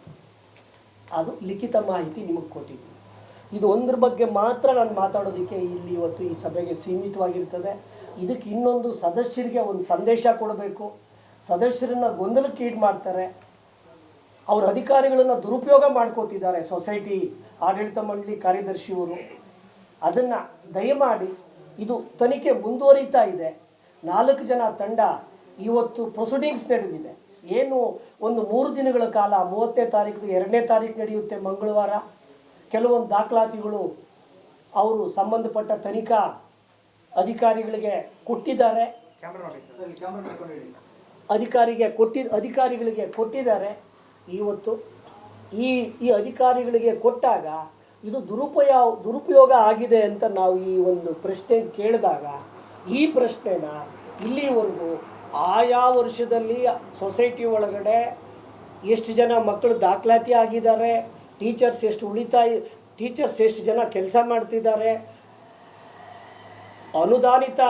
Speaker 1: ಅದು ಲಿಖಿತ ಮಾಹಿತಿ ನಿಮಗೆ ಕೊಟ್ಟಿದ್ದೀವಿ. ಇದು ಒಂದ್ರ ಬಗ್ಗೆ ಮಾತ್ರ ನಾನು ಮಾತಾಡೋದಕ್ಕೆ ಇಲ್ಲಿ ಇವತ್ತು ಈ ಸಭೆಗೆ ಸೀಮಿತವಾಗಿರ್ತದೆ. ಇದಕ್ಕೆ ಇನ್ನೊಂದು ಸದಸ್ಯರಿಗೆ ಒಂದು ಸಂದೇಶ ಕೊಡಬೇಕು. ಸದಸ್ಯರನ್ನ ಗೊಂದಲಕ್ಕೆ ಈಡು ಮಾಡ್ತಾರೆ, ಅವ್ರ ಅಧಿಕಾರಿಗಳನ್ನು ದುರುಪಯೋಗ ಮಾಡ್ಕೋತಿದ್ದಾರೆ ಸೊಸೈಟಿ ಆಡಳಿತ ಮಂಡಳಿ ಕಾರ್ಯದರ್ಶಿಯವರು. ಅದನ್ನು ದಯಮಾಡಿ, ಇದು ತನಿಖೆ ಮುಂದುವರಿತಾ ಇದೆ. 4 ಜನ ತಂಡ ಇವತ್ತು ಪ್ರೊಸೀಡಿಂಗ್ಸ್ ನಡೆದಿದೆ. ಏನು ಒಂದು 3 ದಿನಗಳ ಕಾಲ 30ನೇ ತಾರೀಕು 2ನೇ ತಾರೀಕು ನಡೆಯುತ್ತೆ ಮಂಗಳವಾರ. ಕೆಲವೊಂದು ದಾಖಲಾತಿಗಳು ಅವರು ಸಂಬಂಧಪಟ್ಟ ತನಿಖಾ ಅಧಿಕಾರಿಗಳಿಗೆ ಕೊಟ್ಟಿದ್ದಾರೆ, ಅಧಿಕಾರಿಗಳಿಗೆ ಕೊಟ್ಟಿದ್ದಾರೆ. ಇವತ್ತು ಈ ಅಧಿಕಾರಿಗಳಿಗೆ ಕೊಟ್ಟಾಗ ಇದು ದುರುಪಯೋಗ ಆಗಿದೆ ಅಂತ ನಾವು ಈ ಒಂದು ಪ್ರಶ್ನೆ ಕೇಳಿದಾಗ, ಈ ಪ್ರಶ್ನೆನ ಇಲ್ಲಿವರೆಗೂ ಆಯಾ ವರ್ಷದಲ್ಲಿ ಸೊಸೈಟಿ ಒಳಗಡೆ ಎಷ್ಟು ಜನ ಮಕ್ಕಳು ದಾಖಲಾತಿ ಆಗಿದ್ದಾರೆ, ಟೀಚರ್ಸ್ ಎಷ್ಟು ಜನ ಕೆಲಸ ಮಾಡ್ತಿದ್ದಾರೆ, ಅನುದಾನಿತ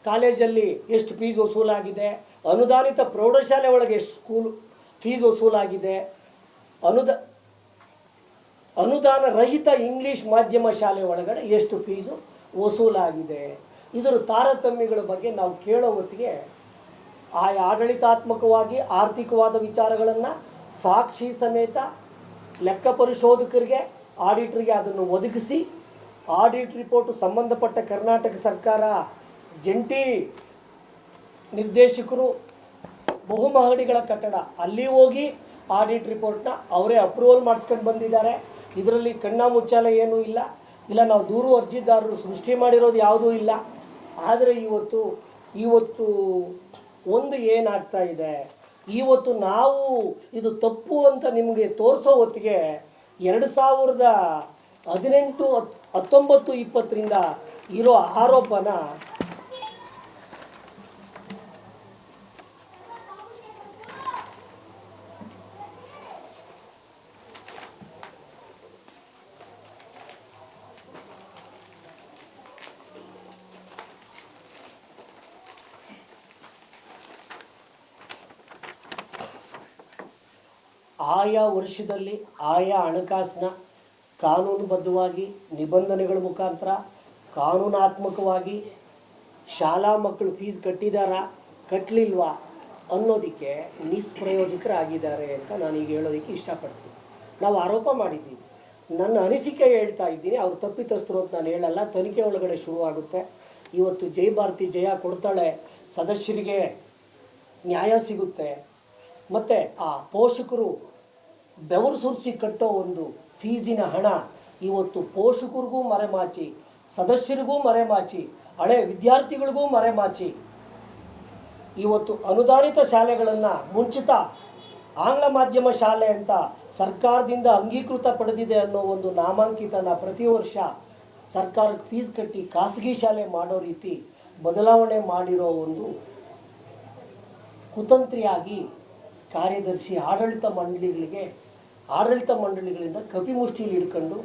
Speaker 1: ಕಾಲೇಜಲ್ಲಿ ಎಷ್ಟು ಫೀಸ್ ವಸೂಲಾಗಿದೆ, ಅನುದಾನಿತ ಪ್ರೌಢಶಾಲೆ ಒಳಗೆ ಎಷ್ಟು ಸ್ಕೂಲ್ ಫೀಸ್ ವಸೂಲಾಗಿದೆ, ಅನುದಾನ ರಹಿತ ಇಂಗ್ಲೀಷ್ ಮಾಧ್ಯಮ ಶಾಲೆ ಒಳಗಡೆ ಎಷ್ಟು ಫೀಸು ವಸೂಲಾಗಿದೆ. ಇದರ ತಾರತಮ್ಯಗಳ ಬಗ್ಗೆ ನಾವು ಕೇಳೋ ಹೊತ್ತಿಗೆ ಆಡಳಿತಾತ್ಮಕವಾಗಿ ಆರ್ಥಿಕವಾದ ವಿಚಾರಗಳನ್ನು ಸಾಕ್ಷಿ ಸಮೇತ ಲೆಕ್ಕ ಪರಿಶೋಧಕರಿಗೆ ಆಡಿಟ್ರಿಗೆ ಅದನ್ನು ಒದಗಿಸಿ, ಆಡಿಟ್ ರಿಪೋರ್ಟು ಸಂಬಂಧಪಟ್ಟ ಕರ್ನಾಟಕ ಸರ್ಕಾರ ಜಂಟಿ ನಿರ್ದೇಶಕರು ಬಹುಮಹಡಿಗಳ ಕಟ್ಟಡ ಅಲ್ಲಿ ಹೋಗಿ ಆಡಿಟ್ ರಿಪೋರ್ಟ್ನ ಅವರೇ ಅಪ್ರೂವಲ್ ಮಾಡಿಸ್ಕೊಂಡು ಬಂದಿದ್ದಾರೆ. ಇದರಲ್ಲಿ ಕಣ್ಣ ಮುಚ್ಚಾಲ ಏನೂ ಇಲ್ಲ ನಾವು ದೂರು ಅರ್ಜಿದಾರರು ಸೃಷ್ಟಿ ಮಾಡಿರೋದು ಯಾವುದೂ ಇಲ್ಲ. ಆದರೆ ಇವತ್ತು ಒಂದು ಏನಾಗ್ತಾ ಇದೆ, ಇವತ್ತು ನಾವು ಇದು ತಪ್ಪು ಅಂತ ನಿಮಗೆ ತೋರಿಸೋ ಹೊತ್ತಿಗೆ 18, 19, 20ರಿಂದ ಇರೋ ಆರೋಪನ ಆಯಾ ವರ್ಷದಲ್ಲಿ ಆಯಾ ಹಣಕಾಸಿನ ಕಾನೂನುಬದ್ಧವಾಗಿ ನಿಬಂಧನೆಗಳ ಮುಖಾಂತರ ಕಾನೂನಾತ್ಮಕವಾಗಿ ಶಾಲಾ ಮಕ್ಕಳು ಫೀಸ್ ಕಟ್ಟಿದಾರಾ ಕಟ್ಟಲಿಲ್ವಾ ಅನ್ನೋದಕ್ಕೆ ನಿಷ್ಪ್ರಯೋಜಕರಾಗಿದ್ದಾರೆ ಅಂತ ನಾನೀಗ ಹೇಳೋದಕ್ಕೆ ಇಷ್ಟಪಡ್ತೀನಿ. ನಾವು ಆರೋಪ ಮಾಡಿದ್ದೀವಿ, ನನ್ನ ಅನಿಸಿಕೆ ಹೇಳ್ತಾ ಇದ್ದೀನಿ, ಅವ್ರು ತಪ್ಪಿತಸ್ಥರು ಅಂತ ನಾನು ಹೇಳಲ್ಲ. ತನಿಖೆ ಒಳಗಡೆ ಶುರುವಾಗುತ್ತೆ. ಇವತ್ತು ಜೈ ಭಾರತಿ ಜಯ ಕೊಡ್ತಾಳೆ, ಸದಸ್ಯರಿಗೆ ನ್ಯಾಯ ಸಿಗುತ್ತೆ. ಮತ್ತು ಆ ಪೋಷಕರು ಬೆವರು ಸುರಿಸಿ ಕಟ್ಟೋ ಒಂದು ಫೀಸಿನ ಹಣ ಇವತ್ತು ಪೋಷಕರಿಗೂ ಮರೆಮಾಚಿ, ಸದಸ್ಯರಿಗೂ ಮರೆಮಾಚಿ, ಹಳೆ ವಿದ್ಯಾರ್ಥಿಗಳಿಗೂ ಮರೆಮಾಚಿ ಇವತ್ತು ಅನುದಾನಿತ ಶಾಲೆಗಳನ್ನು ಮುಂಚಿತ ಆಂಗ್ಲ ಮಾಧ್ಯಮ ಶಾಲೆ ಅಂತ ಸರ್ಕಾರದಿಂದ ಅಂಗೀಕೃತ ಪಡೆದಿದೆ ಅನ್ನೋ ಒಂದು ನಾಮಾಂಕಿತನ ಪ್ರತಿ ವರ್ಷ ಸರ್ಕಾರಕ್ಕೆ ಫೀಸ್ ಕಟ್ಟಿ ಖಾಸಗಿ ಶಾಲೆ ಮಾಡೋ ರೀತಿ ಬದಲಾವಣೆ ಮಾಡಿರೋ ಒಂದು ಕುತಂತ್ರಿಯಾಗಿ ಕಾರ್ಯದರ್ಶಿ ಆಡಳಿತ ಮಂಡಳಿಗಳಿಂದ ಕಪಿಮುಷ್ಟಿಯಲ್ಲಿ ಹಿಡ್ಕೊಂಡು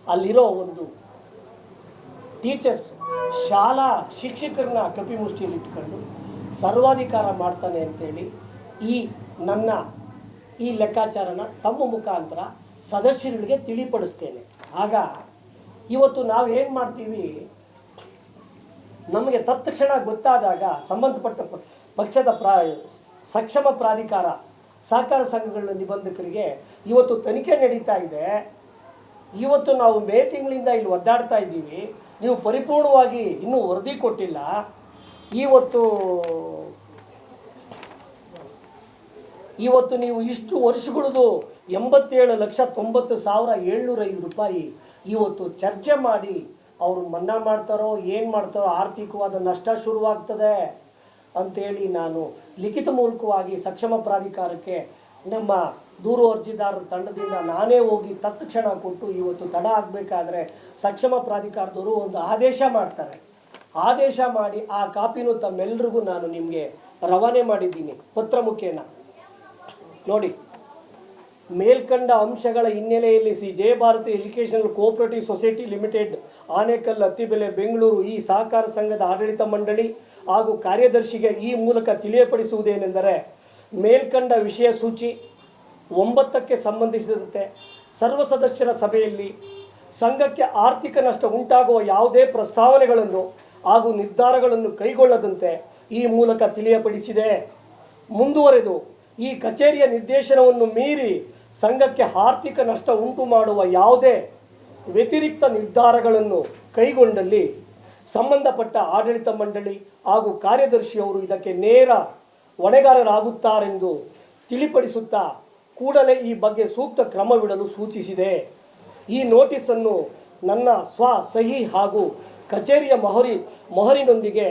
Speaker 1: ಅಲ್ಲಿರೋ ಒಂದು ಟೀಚರ್ಸ್ ಶಾಲಾ ಶಿಕ್ಷಕರನ್ನ ಕಪಿಮುಷ್ಟಿಯಲ್ಲಿ ಇಟ್ಕೊಂಡು ಸರ್ವಾಧಿಕಾರ ಮಾಡ್ತಾನೆ ಅಂತೇಳಿ ನನ್ನ ಈ ಲೆಕ್ಕಾಚಾರನ ತಮ್ಮ ಮುಖಾಂತರ ಸದಸ್ಯರಿಗೆ ತಿಳಿಪಡಿಸ್ತೇನೆ. ಆಗ ಇವತ್ತು ನಾವು ಏನು ಮಾಡ್ತೀವಿ, ನಮಗೆ ತತ್ಕ್ಷಣ ಗೊತ್ತಾದಾಗ ಸಂಬಂಧಪಟ್ಟ ಪಕ್ಷದ ಸಕ್ಷಮ ಪ್ರಾಧಿಕಾರ ಸಹಕಾರ ಸಂಘಗಳ ನಿಬಂಧಕರಿಗೆ ಇವತ್ತು ತನಿಖೆ ನಡೀತಾ ಇದೆ. ಇವತ್ತು ನಾವು ಮೇ ತಿಂಗಳಿಂದ ಇಲ್ಲಿ ಒದ್ದಾಡ್ತಾ ಇದ್ದೀವಿ, ನೀವು ಪರಿಪೂರ್ಣವಾಗಿ ಇನ್ನೂ ವರದಿ ಕೊಟ್ಟಿಲ್ಲ. ಇವತ್ತು ನೀವು ಇಷ್ಟು ವರ್ಷಗಳದು 87,90,705 ರೂಪಾಯಿ ಇವತ್ತು ಚರ್ಚೆ ಮಾಡಿ ಅವರು ಮನ್ನಾ ಮಾಡ್ತಾರೋ ಏನು ಮಾಡ್ತಾರೋ ಆರ್ಥಿಕವಾದ ನಷ್ಟ ಶುರುವಾಗ್ತದೆ ಅಂತೇಳಿ ನಾನು ಲಿಖಿತ ಮೂಲಕವಾಗಿ ಸಕ್ಷಮ ಪ್ರಾಧಿಕಾರಕ್ಕೆ ನಮ್ಮ ದೂರು ಅರ್ಜಿದಾರರ ತಂಡದಿಂದ ನಾನೇ ಹೋಗಿ ತತ್ಕ್ಷಣ ಕೊಟ್ಟು ಇವತ್ತು ತಡ ಆಗಬೇಕಾದ್ರೆ ಸಕ್ಷಮ ಪ್ರಾಧಿಕಾರದವರು ಒಂದು ಆದೇಶ ಮಾಡ್ತಾರೆ. ಆದೇಶ ಮಾಡಿ ಆ ಕಾಪಿನೂ ತಮ್ಮೆಲ್ಲರಿಗೂ ನಾನು ನಿಮಗೆ ರವಾನೆ ಮಾಡಿದ್ದೀನಿ ಪತ್ರ ಮುಖೇನ. ನೋಡಿ, ಮೇಲ್ಕಂಡ ಅಂಶಗಳ ಹಿನ್ನೆಲೆಯಲ್ಲಿ Jaya Bharathi educational cooperative society limited, Anekal, Attibele, Bengaluru ಈ ಸಹಕಾರ ಸಂಘದ ಆಡಳಿತ ಮಂಡಳಿ ಹಾಗೂ ಕಾರ್ಯದರ್ಶಿಗೆ ಈ ಮೂಲಕ ತಿಳಿಯಪಡಿಸುವುದೇನೆಂದರೆ, ಮೇಲ್ಕಂಡ ವಿಷಯ ಸೂಚಿ 9ಕ್ಕೆ ಸಂಬಂಧಿಸಿದಂತೆ ಸರ್ವ ಸದಸ್ಯರ ಸಭೆಯಲ್ಲಿ ಸಂಘಕ್ಕೆ ಆರ್ಥಿಕ ನಷ್ಟ ಉಂಟಾಗುವ ಯಾವುದೇ ಪ್ರಸ್ತಾವನೆಗಳನ್ನು ಹಾಗೂ ನಿರ್ಧಾರಗಳನ್ನು ಕೈಗೊಳ್ಳದಂತೆ ಈ ಮೂಲಕ ತಿಳಿಯಪಡಿಸಿದೆ. ಮುಂದುವರೆದು ಈ ಕಚೇರಿಯ ನಿರ್ದೇಶನವನ್ನು ಮೀರಿ ಸಂಘಕ್ಕೆ ಆರ್ಥಿಕ ನಷ್ಟ ಉಂಟು ಮಾಡುವ ಯಾವುದೇ ವ್ಯತಿರಿಕ್ತ ನಿರ್ಧಾರಗಳನ್ನು ಕೈಗೊಂಡಲ್ಲಿ ಸಂಬಂಧಪಟ್ಟ ಆಡಳಿತ ಮಂಡಳಿ ಹಾಗೂ ಕಾರ್ಯದರ್ಶಿಯವರು ಇದಕ್ಕೆ ನೇರ ಹೊಣೆಗಾರರಾಗುತ್ತಾರೆಂದು ತಿಳಿಪಡಿಸುತ್ತಾ ಕೂಡಲೇ ಈ ಬಗ್ಗೆ ಸೂಕ್ತ ಕ್ರಮವಿಡಲು ಸೂಚಿಸಿದೆ. ಈ ನೋಟಿಸನ್ನು ನನ್ನ ಸಹಿ ಹಾಗೂ ಕಚೇರಿಯ ಮೊಹರಿನೊಂದಿಗೆ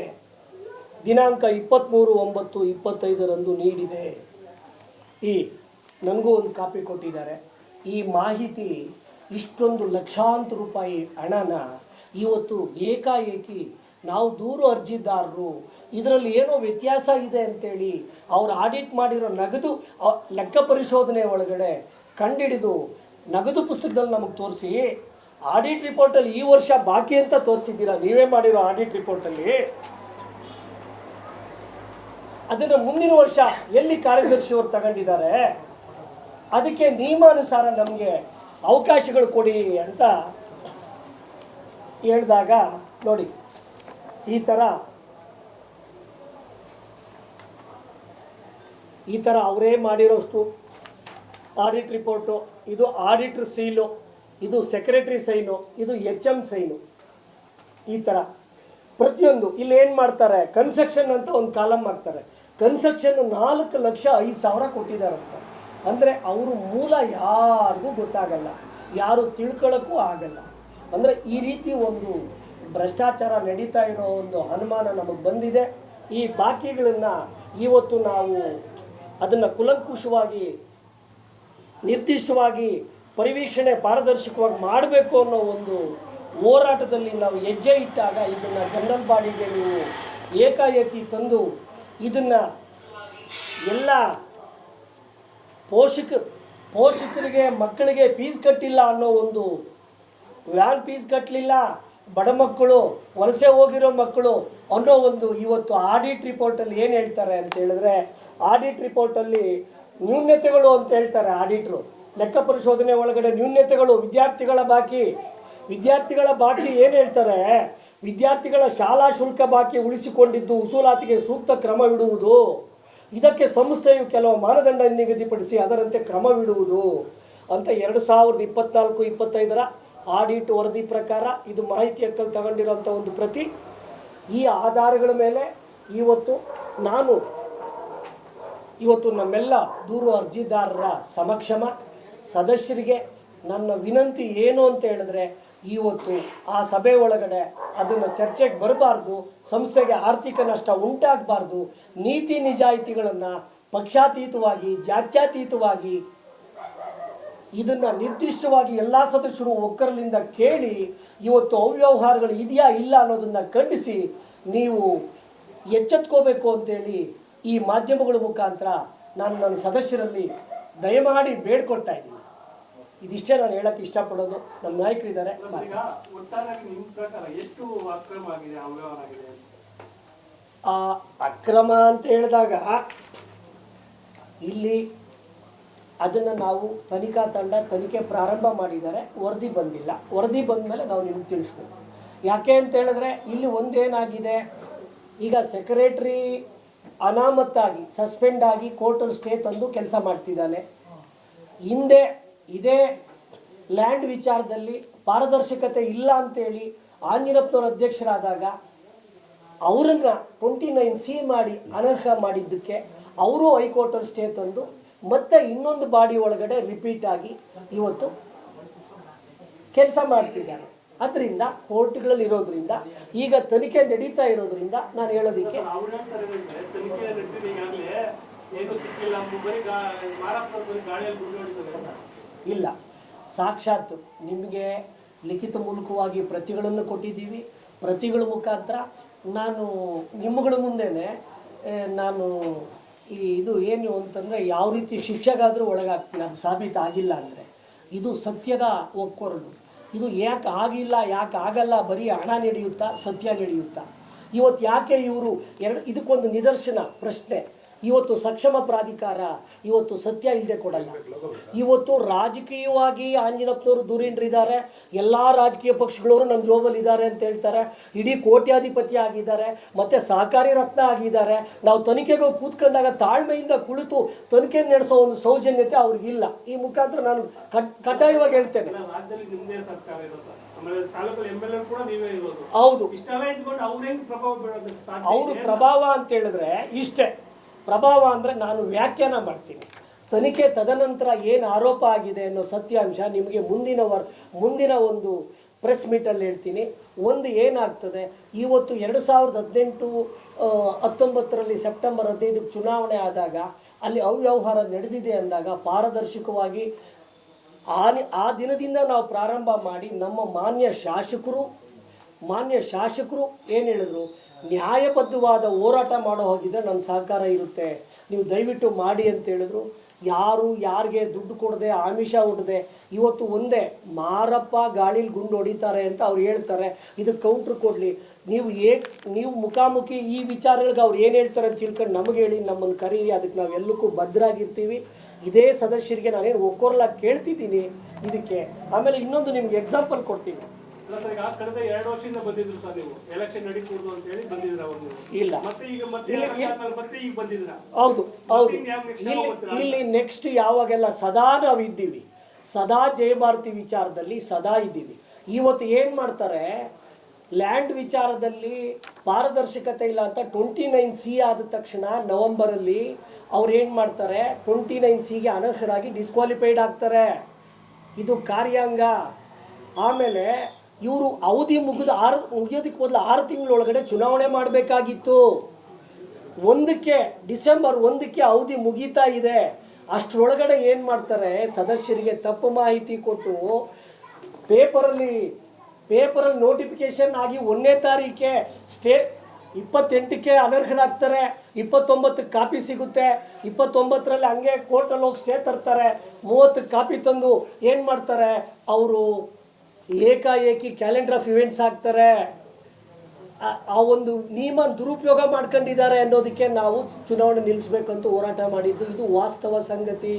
Speaker 1: ದಿನಾಂಕ 23/9/25 ನೀಡಿದೆ. ನನಗೂ ಒಂದು ಕಾಪಿ ಕೊಟ್ಟಿದ್ದಾರೆ. ಈ ಮಾಹಿತಿ ಇಷ್ಟೊಂದು ಲಕ್ಷಾಂತರ ರೂಪಾಯಿ ಹಣನ ಇವತ್ತು ಏಕಾಏಕಿ ನಾವು ದೂರು ಅರ್ಜಿದಾರರು ಇದರಲ್ಲಿ ಏನೋ ವ್ಯತ್ಯಾಸ ಇದೆ ಅಂತೇಳಿ ಅವರು ಆಡಿಟ್ ಮಾಡಿರೋ ನಗದು ಲೆಕ್ಕ ಪರಿಶೋಧನೆ ಒಳಗಡೆ ಕಂಡಿಡಿದು ನಗದು ಪುಸ್ತಕದಲ್ಲಿ ನಮಗೆ ತೋರಿಸಿ ಆಡಿಟ್ ರಿಪೋರ್ಟಲ್ಲಿ ಈ ವರ್ಷ ಬಾಕಿ ಅಂತ ತೋರಿಸಿದ್ದೀರಾ. ನೀವೇ ಮಾಡಿರೋ ಆಡಿಟ್ ರಿಪೋರ್ಟಲ್ಲಿ ಅದನ್ನು ಮುಂದಿನ ವರ್ಷ ಎಲ್ಲಿ ಕಾರ್ಯದರ್ಶಿಯವರು ತಗೊಂಡಿದ್ದಾರೆ, ಅದಕ್ಕೆ ನಿಯಮಾನುಸಾರ ನಮಗೆ ಅವಕಾಶಗಳು ಕೊಡಿ ಅಂತ ಹೇಳಿದಾಗ ನೋಡಿ, ಈ ಥರ ಅವರೇ ಮಾಡಿರೋಷ್ಟು ಆಡಿಟ್ ರಿಪೋರ್ಟು, ಇದು ಆಡಿಟ್ರ್ ಸೀಲು, ಇದು ಸೆಕ್ರೆಟರಿ ಸೈನು, ಇದು HM ಸೈನು, ಈ ಥರ ಪ್ರತಿಯೊಂದು ಇಲ್ಲಿ ಏನು ಮಾಡ್ತಾರೆ, ಕನ್ಸ್ಟ್ರಕ್ಷನ್ ಅಂತ ಒಂದು ಕಾಲಮ್ ಮಾಡ್ತಾರೆ. ಕನ್ಸ್ಟ್ರಕ್ಷನ್ 4,05,000 ಕೊಟ್ಟಿದ್ದಾರಂತ. ಅಂದರೆ ಅವರು ಮೂಲ ಯಾರಿಗೂ ಗೊತ್ತಾಗಲ್ಲ, ಯಾರು ತಿಳ್ಕೊಳ್ಳೋಕ್ಕೂ ಆಗಲ್ಲ. ಅಂದರೆ ಈ ರೀತಿ ಒಂದು ಭ್ರಷ್ಟಾಚಾರ ನಡೀತಾ ಇರೋ ಒಂದು ಅನುಮಾನ ನಮಗೆ ಬಂದಿದೆ. ಈ ಬಾಕಿಗಳನ್ನು ಇವತ್ತು ನಾವು ಅದನ್ನು ಕುಲಂಕುಷವಾಗಿ ನಿರ್ದಿಷ್ಟವಾಗಿ ಪರಿವೀಕ್ಷಣೆ ಪಾರದರ್ಶಕವಾಗಿ ಮಾಡಬೇಕು ಅನ್ನೋ ಒಂದು ಹೋರಾಟದಲ್ಲಿ ನಾವು ಹೆಜ್ಜೆ ಇಟ್ಟಾಗ ಇದನ್ನು ಜನರಲ್ ಬಾಡಿಗೆ ನೀವು ಏಕಾಏಕಿ ತಂದು ಇದನ್ನು ಎಲ್ಲ ಪೋಷಕರಿಗೆ ಮಕ್ಕಳಿಗೆ ಫೀಸ್ ಕಟ್ಟಿಲ್ಲ ಅನ್ನೋ ಒಂದು ವ್ಯಾನ್ ಫೀಸ್ ಕಟ್ಟಲಿಲ್ಲ, ಬಡ ಮಕ್ಕಳು, ವಲಸೆ ಹೋಗಿರೋ ಮಕ್ಕಳು ಅನ್ನೋ ಒಂದು ಇವತ್ತು ಆಡಿಟ್ ರಿಪೋರ್ಟಲ್ಲಿ ಏನು ಹೇಳ್ತಾರೆ ಅಂತ ಹೇಳಿದ್ರೆ, ಆಡಿಟ್ ರಿಪೋರ್ಟಲ್ಲಿ ನ್ಯೂನ್ಯತೆಗಳು ಅಂತ ಹೇಳ್ತಾರೆ ಆಡಿಟ್ರು. ಲೆಕ್ಕ ಪರಿಶೋಧನೆ ಒಳಗಡೆ ನ್ಯೂನ್ಯತೆಗಳು, ವಿದ್ಯಾರ್ಥಿಗಳ ಬಾಕಿ ಏನು ಹೇಳ್ತಾರೆ, ವಿದ್ಯಾರ್ಥಿಗಳ ಶಾಲಾ ಶುಲ್ಕ ಬಾಕಿ ಉಳಿಸಿಕೊಂಡಿದ್ದು ಉಸೂಲಾತಿಗೆ ಸೂಕ್ತ ಕ್ರಮವಿಡುವುದು, ಇದಕ್ಕೆ ಸಂಸ್ಥೆಯು ಕೆಲವು ಮಾನದಂಡ ನಿಗದಿಪಡಿಸಿ ಅದರಂತೆ ಕ್ರಮವಿಡುವುದು ಅಂತ 2024-25 ಆಡಿಟ್ ವರದಿ ಪ್ರಕಾರ ಇದು ಮಾಹಿತಿ ಹಕ್ಕಲ್ಲಿ ತಗೊಂಡಿರೋಂಥ ಒಂದು ಪ್ರತಿ. ಈ ಆಧಾರಗಳ ಮೇಲೆ ಇವತ್ತು ನಮ್ಮೆಲ್ಲ ದೂರು ಅರ್ಜಿದಾರರ ಸಮಕ್ಷಮ ಸದಸ್ಯರಿಗೆ ನನ್ನ ವಿನಂತಿ ಏನು ಅಂತ ಹೇಳಿದ್ರೆ, ಇವತ್ತು ಆ ಸಭೆ ಒಳಗಡೆ ಅದನ್ನು ಚರ್ಚೆಗೆ ಬರಬಾರ್ದು, ಸಂಸ್ಥೆಗೆ ಆರ್ಥಿಕ ನಷ್ಟ ಉಂಟಾಗಬಾರ್ದು, ನೀತಿ ನಿಜಾಯಿತಿಗಳನ್ನು ಪಕ್ಷಾತೀತವಾಗಿ ಜಾತ್ಯತೀತವಾಗಿ ಇದನ್ನು ನಿರ್ದಿಷ್ಟವಾಗಿ ಎಲ್ಲ ಸದಸ್ಯರು ಒಕ್ಕರಲಿಂದ ಕೇಳಿ ಇವತ್ತು ಅವ್ಯವಹಾರಗಳು ಇದೆಯಾ ಇಲ್ಲ ಅನ್ನೋದನ್ನು ಖಂಡಿಸಿ ನೀವು ಎಚ್ಚೆತ್ಕೋಬೇಕು ಅಂತೇಳಿ ಈ ಮಾಧ್ಯಮಗಳ ಮುಖಾಂತರ ನಾನು ನನ್ನ ಸದಸ್ಯರಲ್ಲಿ ದಯಮಾಡಿ ಬೇಡ್ಕೊಳ್ತಾ ಇದ್ದೀನಿ. ಇದಿಷ್ಟೇ ನಾನು ಹೇಳಕ್ಕೆ ಇಷ್ಟಪಡೋದು. ನಮ್ಮ ನಾಯಕರಿದ್ದಾರೆ. ಆ ಅಕ್ರಮ ಅಂತ ಹೇಳಿದಾಗ ಇಲ್ಲಿ ಅದನ್ನು ನಾವು ತನಿಖಾ ತಂಡ ತನಿಖೆ ಪ್ರಾರಂಭ ಮಾಡಿದ್ದಾರೆ, ವರದಿ ಬಂದಿಲ್ಲ. ವರದಿ ಬಂದ ಮೇಲೆ ನಾವು ನಿಮ್ಗೆ ತಿಳಿಸ್ಬೇಕು. ಯಾಕೆ ಅಂತ ಹೇಳಿದ್ರೆ ಇಲ್ಲಿ ಒಂದೇನಾಗಿದೆ, ಈಗ ಸೆಕ್ರೆಟ್ರಿ ಅನಾಮತ್ತಾಗಿ ಸಸ್ಪೆಂಡ್ ಆಗಿ ಕೋರ್ಟಲ್ಲಿ ಸ್ಟೇ ತಂದು ಕೆಲಸ ಮಾಡ್ತಿದ್ದಾನೆ. ಹಿಂದೆ ಇದೇ ಲ್ಯಾಂಡ್ ವಿಚಾರದಲ್ಲಿ ಪಾರದರ್ಶಕತೆ ಇಲ್ಲ ಅಂತೇಳಿ ಆಂಜಿನಪ್ಪನವ್ರ ಅಧ್ಯಕ್ಷರಾದಾಗ ಅವರನ್ನು 29C ಮಾಡಿ ಅನರ್ಹ ಮಾಡಿದ್ದಕ್ಕೆ ಅವರು ಹೈಕೋರ್ಟಲ್ಲಿ ಸ್ಟೇ ತಂದು ಮತ್ತೆ ಇನ್ನೊಂದು ಬಾಡಿ ಒಳಗಡೆ ರಿಪೀಟ್ ಆಗಿ ಇವತ್ತು ಕೆಲಸ ಮಾಡ್ತಿದ್ದಾರೆ. ಅದರಿಂದ ಕೋರ್ಟ್ಗಳಲ್ಲಿ ಇರೋದ್ರಿಂದ ಈಗ ತನಿಖೆ ನಡೀತಾ ಇರೋದ್ರಿಂದ ನಾನು ಹೇಳೋದಕ್ಕೆ ಇಲ್ಲ. ಸಾಕ್ಷಾತ್ ನಿಮಗೆ ಲಿಖಿತ ಮೂಲಕವಾಗಿ ಪ್ರತಿಗಳನ್ನು ಕೊಟ್ಟಿದ್ದೀವಿ. ಪ್ರತಿಗಳ ಮುಖಾಂತರ ನಾನು ನಿಮ್ಮಗಳ ಮುಂದೆನೆ ನಾನು ಇದು ಏನು ಅಂತಂದರೆ ಯಾವ ರೀತಿ ಶಿಕ್ಷೆಗಾದರೂ ಒಳಗಾಗ್ತೀನಿ, ಅದು ಸಾಬೀತಾಗಿಲ್ಲ ಅಂದರೆ. ಇದು ಸತ್ಯದ ಒಕ್ಕೊರಲು. ಇದು ಯಾಕೆ ಆಗಿಲ್ಲ, ಯಾಕೆ ಆಗಲ್ಲ, ಬರೀ ಹಣ ನಡೆಯುತ್ತಾ ಸತ್ಯ ನಡೆಯುತ್ತಾ? ಇವತ್ತು ಯಾಕೆ ಇವರು ಇದಕ್ಕೊಂದು ನಿದರ್ಶನ ಪ್ರಶ್ನೆ. ಇವತ್ತು ಸಕ್ಷಮ ಪ್ರಾಧಿಕಾರ ಇವತ್ತು ಸತ್ಯ ಇಲ್ಲದೆ ಕೊಡಲ್ಲ. ಇವತ್ತು ರಾಜಕೀಯವಾಗಿ ಆಂಜಿನಪ್ಪನವರು ಧುರೀಣರಿದ್ದಾರೆ, ಎಲ್ಲ ರಾಜಕೀಯ ಪಕ್ಷಗಳವರು ನಮ್ಮ ಜೋಬಲ್ಲಿ ಇದ್ದಾರೆ ಅಂತ ಹೇಳ್ತಾರೆ. ಇಡೀ ಕೋಟ್ಯಾಧಿಪತಿ ಆಗಿದ್ದಾರೆ, ಮತ್ತು ಸಹಕಾರಿ ರತ್ನ ಆಗಿದ್ದಾರೆ. ನಾವು ತನಿಖೆಗೆ ಕೂತ್ಕೊಂಡಾಗ ತಾಳ್ಮೆಯಿಂದ ಕುಳಿತು ತನಿಖೆ ನಡೆಸೋ ಒಂದು ಸೌಜನ್ಯತೆ ಅವ್ರಿಗಿಲ್ಲ. ಈ ಮುಖಾಂತರ ನಾನು ಕಡ್ಡಾಯವಾಗಿ ಹೇಳ್ತೇನೆ. ಹೌದು, ಅವರು ಪ್ರಭಾವ ಅಂತ ಹೇಳಿದ್ರೆ ಇಷ್ಟೇ. ಪ್ರಭಾವ ಅಂದರೆ ನಾನು ವ್ಯಾಖ್ಯಾನ ಮಾಡ್ತೀನಿ. ತನಿಖೆ ತದನಂತರ ಏನು ಆರೋಪ ಆಗಿದೆ ಅನ್ನೋ ಸತ್ಯಾಂಶ ನಿಮಗೆ ಮುಂದಿನ ಒಂದು ಪ್ರೆಸ್ ಮೀಟಲ್ಲಿ ಹೇಳ್ತೀನಿ. ಒಂದು ಏನಾಗ್ತದೆ, ಇವತ್ತು 2018-19 ಸೆಪ್ಟೆಂಬರ್ 15 ಚುನಾವಣೆ ಆದಾಗ ಅಲ್ಲಿ ಅವ್ಯವಹಾರ ನಡೆದಿದೆ ಅಂದಾಗ ಪಾರದರ್ಶಕವಾಗಿ ಆ ದಿನದಿಂದ ನಾವು ಪ್ರಾರಂಭ ಮಾಡಿ ನಮ್ಮ ಮಾನ್ಯ ಶಾಸಕರು ಏನು ಹೇಳಿದ್ರು, ನ್ಯಾಯಬದ್ಧವಾದ ಹೋರಾಟ ಮಾಡೋ ಹೋಗಿದ್ರೆ ನನ್ನ ಸಹಕಾರ ಇರುತ್ತೆ, ನೀವು ದಯವಿಟ್ಟು ಮಾಡಿ ಅಂತ ಹೇಳಿದ್ರು. ಯಾರಿಗೆ ದುಡ್ಡು ಕೊಡದೆ ಆಮಿಷ ಹೊಡೆದೆ ಇವತ್ತು ಒಂದೇ ಮಾರಪ್ಪ ಗಾಳಿಲಿ ಗುಂಡು ಹೊಡಿತಾರೆ ಅಂತ ಅವ್ರು ಹೇಳ್ತಾರೆ. ಇದು ಕೌಂಟ್ರ್ ಕೊಡಲಿ, ನೀವು ಮುಖಾಮುಖಿ ಈ ವಿಚಾರಗಳಿಗೆ ಅವ್ರು ಏನು ಹೇಳ್ತಾರೆ ಅಂತ ತಿಳ್ಕೊಂಡು ನಮಗೆ ಹೇಳಿ, ನಮ್ಮನ್ನು ಕರೀರಿ, ಅದಕ್ಕೆ ನಾವು ಎಲ್ಲಕ್ಕೂ ಭದ್ರಾಗಿರ್ತೀವಿ. ಇದೇ ಸದಸ್ಯರಿಗೆ ನಾನೇನು ಒಕ್ಕೊರಲಾಗಿ ಕೇಳ್ತಿದ್ದೀನಿ ಇದಕ್ಕೆ. ಆಮೇಲೆ ಇನ್ನೊಂದು ನಿಮ್ಗೆ ಎಕ್ಸಾಂಪಲ್ ಕೊಡ್ತೀನಿ.
Speaker 3: ಕಳೆದ 2 ವರ್ಷದಿಂದ ಬಂದಿದ್ರು ಸರ್, ನೀವು ಎಲೆಕ್ಷನ್ ನಡೀಕೂಡದು ಅಂತ ಹೇಳಿ ಬಂದಿದ್ರ ಅವರು?
Speaker 1: ಇಲ್ಲ,
Speaker 3: ಮತ್ತೆ ಈಗ ಈಗ ಬಂದಿದ್ರ?
Speaker 1: ಹೌದು. ಇಲ್ಲಿ ನೆಕ್ಸ್ಟ್ ಯಾವಾಗೆಲ್ಲ ಸದಾ ನಾವು ಇದ್ದೀವಿ, ಸದಾ ಜಯಭಾರತಿ ವಿಚಾರದಲ್ಲಿ ಸದಾ ಇದ್ದೀವಿ. ಇವತ್ತು ಏನು ಮಾಡ್ತಾರೆ, ಲ್ಯಾಂಡ್ ವಿಚಾರದಲ್ಲಿ ಪಾರದರ್ಶಕತೆ ಇಲ್ಲ ಅಂತ 29C ಆದ ತಕ್ಷಣ ನವೆಂಬರಲ್ಲಿ ಅವ್ರು ಏನು ಮಾಡ್ತಾರೆ, 29Cಗೆ ಅನರ್ಹರಾಗಿ ಡಿಸ್ಕ್ವಾಲಿಫೈಡ್ ಆಗ್ತಾರೆ. ಇದು ಕಾರ್ಯಾಂಗ. ಆಮೇಲೆ ಇವರು ಅವಧಿ ಮುಗಿಯೋದಕ್ಕೆ ಮೊದಲು 6 ತಿಂಗಳೊಳಗಡೆ ಚುನಾವಣೆ ಮಾಡಬೇಕಾಗಿತ್ತು. ಡಿಸೆಂಬರ್ 1ಕ್ಕೆ ಅವಧಿ ಮುಗೀತಾ ಇದೆ. ಅಷ್ಟರೊಳಗಡೆ ಏನು ಮಾಡ್ತಾರೆ, ಸದಸ್ಯರಿಗೆ ತಪ್ಪು ಮಾಹಿತಿ ಕೊಟ್ಟು ಪೇಪರಲ್ಲಿ ನೋಟಿಫಿಕೇಶನ್ ಆಗಿ 1ನೇ ತಾರೀಕೆ 28ಕ್ಕೆ ಅನರ್ಹರಾಗ್ತಾರೆ, 29ಕ್ಕೆ ಕಾಪಿ ಸಿಗುತ್ತೆ, 29ರಲ್ಲಿ ಹಂಗೆ ಕೋರ್ಟಲ್ಲಿ ಹೋಗಿ ಸ್ಟೇ ತರ್ತಾರೆ, 30ಕ್ಕೆ ಕಾಪಿ ತಂದು ಏನು ಮಾಡ್ತಾರೆ ಅವರು, ಏಕಾಏಕಿ ಕ್ಯಾಲೆಂಡರ್ ಆಫ್ ಇವೆಂಟ್ಸ್ ಹಾಕ್ತಾರೆ. ಆ ಒಂದು ನಿಯಮ ದುರುಪಯೋಗ ಮಾಡ್ಕೊಂಡಿದ್ದಾರೆ ಅನ್ನೋದಕ್ಕೆ ನಾವು ಚುನಾವಣೆ ನಿಲ್ಲಿಸ್ಬೇಕಂತ ಹೋರಾಟ ಮಾಡಿದ್ದು. ಇದು ವಾಸ್ತವ ಸಂಗತಿ.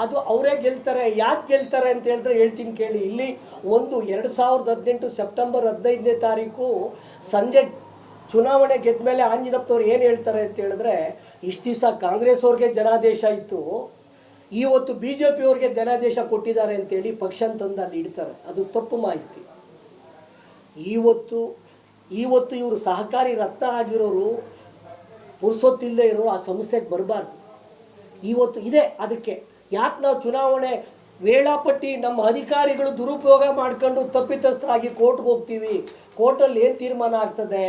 Speaker 1: ಅದು ಅವರೇ ಗೆಲ್ತಾರೆ. ಯಾಕೆ ಗೆಲ್ತಾರೆ ಅಂತ ಹೇಳಿದ್ರೆ ಹೇಳ್ತೀನಿ ಕೇಳಿ. ಇಲ್ಲಿ 2018 ಸೆಪ್ಟೆಂಬರ್ 15ನೇ ತಾರೀಕು ಸಂಜೆ ಚುನಾವಣೆ ಗೆದ್ದ ಮೇಲೆ ಆಂಜಿನಪ್ಪನವ್ರು ಏನು ಹೇಳ್ತಾರೆ ಅಂತ ಹೇಳಿದ್ರೆ, ಇಷ್ಟು ದಿವಸ ಕಾಂಗ್ರೆಸ್ ಅವ್ರಿಗೆ ಜನಾದೇಶ ಇತ್ತು, ಇವತ್ತು BJP ಅವ್ರಿಗೆ ಜನಾದೇಶ ಕೊಟ್ಟಿದ್ದಾರೆ ಅಂತೇಳಿ ಪಕ್ಷ ತಂದು ಅಲ್ಲಿ ಇಡ್ತಾರೆ. ಅದು ತಪ್ಪು ಮಾಹಿತಿ. ಇವತ್ತು ಇವರು ಸಹಕಾರಿ ರತ್ನ ಆಗಿರೋರು, ಪುರ್ಸೊತ್ತಿಲ್ಲದೆ ಇರೋರು ಆ ಸಂಸ್ಥೆಗೆ ಬರಬಾರ್ದು. ಇವತ್ತು ಇದೆ. ಅದಕ್ಕೆ ಯಾಕೆ ನಾವು ಚುನಾವಣೆ ವೇಳಾಪಟ್ಟಿ ನಮ್ಮ ಅಧಿಕಾರಿಗಳು ದುರುಪಯೋಗ ಮಾಡ್ಕೊಂಡು ತಪ್ಪಿತಸ್ಥರಾಗಿ ಕೋರ್ಟ್ಗೆ ಹೋಗ್ತೀವಿ. ಕೋರ್ಟಲ್ಲಿ ಏನು ತೀರ್ಮಾನ ಆಗ್ತದೆ,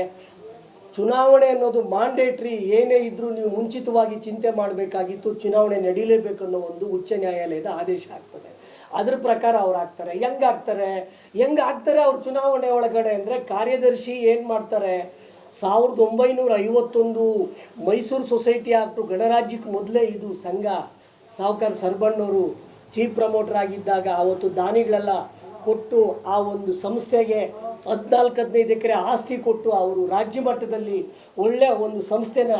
Speaker 1: ಚುನಾವಣೆ ಅನ್ನೋದು ಮ್ಯಾಂಡೇಟ್ರಿ. ಏನೇ ಇದ್ರೂ ನೀವು ಮುಂಚಿತವಾಗಿ ಚಿಂತೆ ಮಾಡಬೇಕಾಗಿತ್ತು, ಚುನಾವಣೆ ನಡೀಲೇಬೇಕನ್ನೋ ಒಂದು ಉಚ್ಚ ನ್ಯಾಯಾಲಯದ ಆದೇಶ ಆಗ್ತದೆ. ಅದ್ರ ಪ್ರಕಾರ ಅವ್ರು ಆಗ್ತಾರೆ. ಹೆಂಗೆ ಆಗ್ತಾರೆ ಅವ್ರು ಚುನಾವಣೆ ಒಳಗಡೆ ಅಂದರೆ, ಕಾರ್ಯದರ್ಶಿ ಏನು ಮಾಡ್ತಾರೆ, 1951 ಮೈಸೂರು ಸೊಸೈಟಿ ಆಕ್ಟು ಗಣರಾಜ್ಯಕ್ಕೆ ಮೊದಲೇ ಇದು ಸಂಘ. ಸಾವುಕಾರ ಸರ್ಬಣ್ಣವರು ಚೀಫ್ ಪ್ರಮೋಟರ್ ಆಗಿದ್ದಾಗ ಅವತ್ತು ದಾನಿಗಳೆಲ್ಲ ಕೊಟ್ಟು ಆ ಒಂದು ಸಂಸ್ಥೆಗೆ 14-15 ಎಕರೆ ಆಸ್ತಿ ಕೊಟ್ಟು ಅವರು ರಾಜ್ಯ ಮಟ್ಟದಲ್ಲಿ ಒಳ್ಳೆಯ ಒಂದು ಸಂಸ್ಥೆನ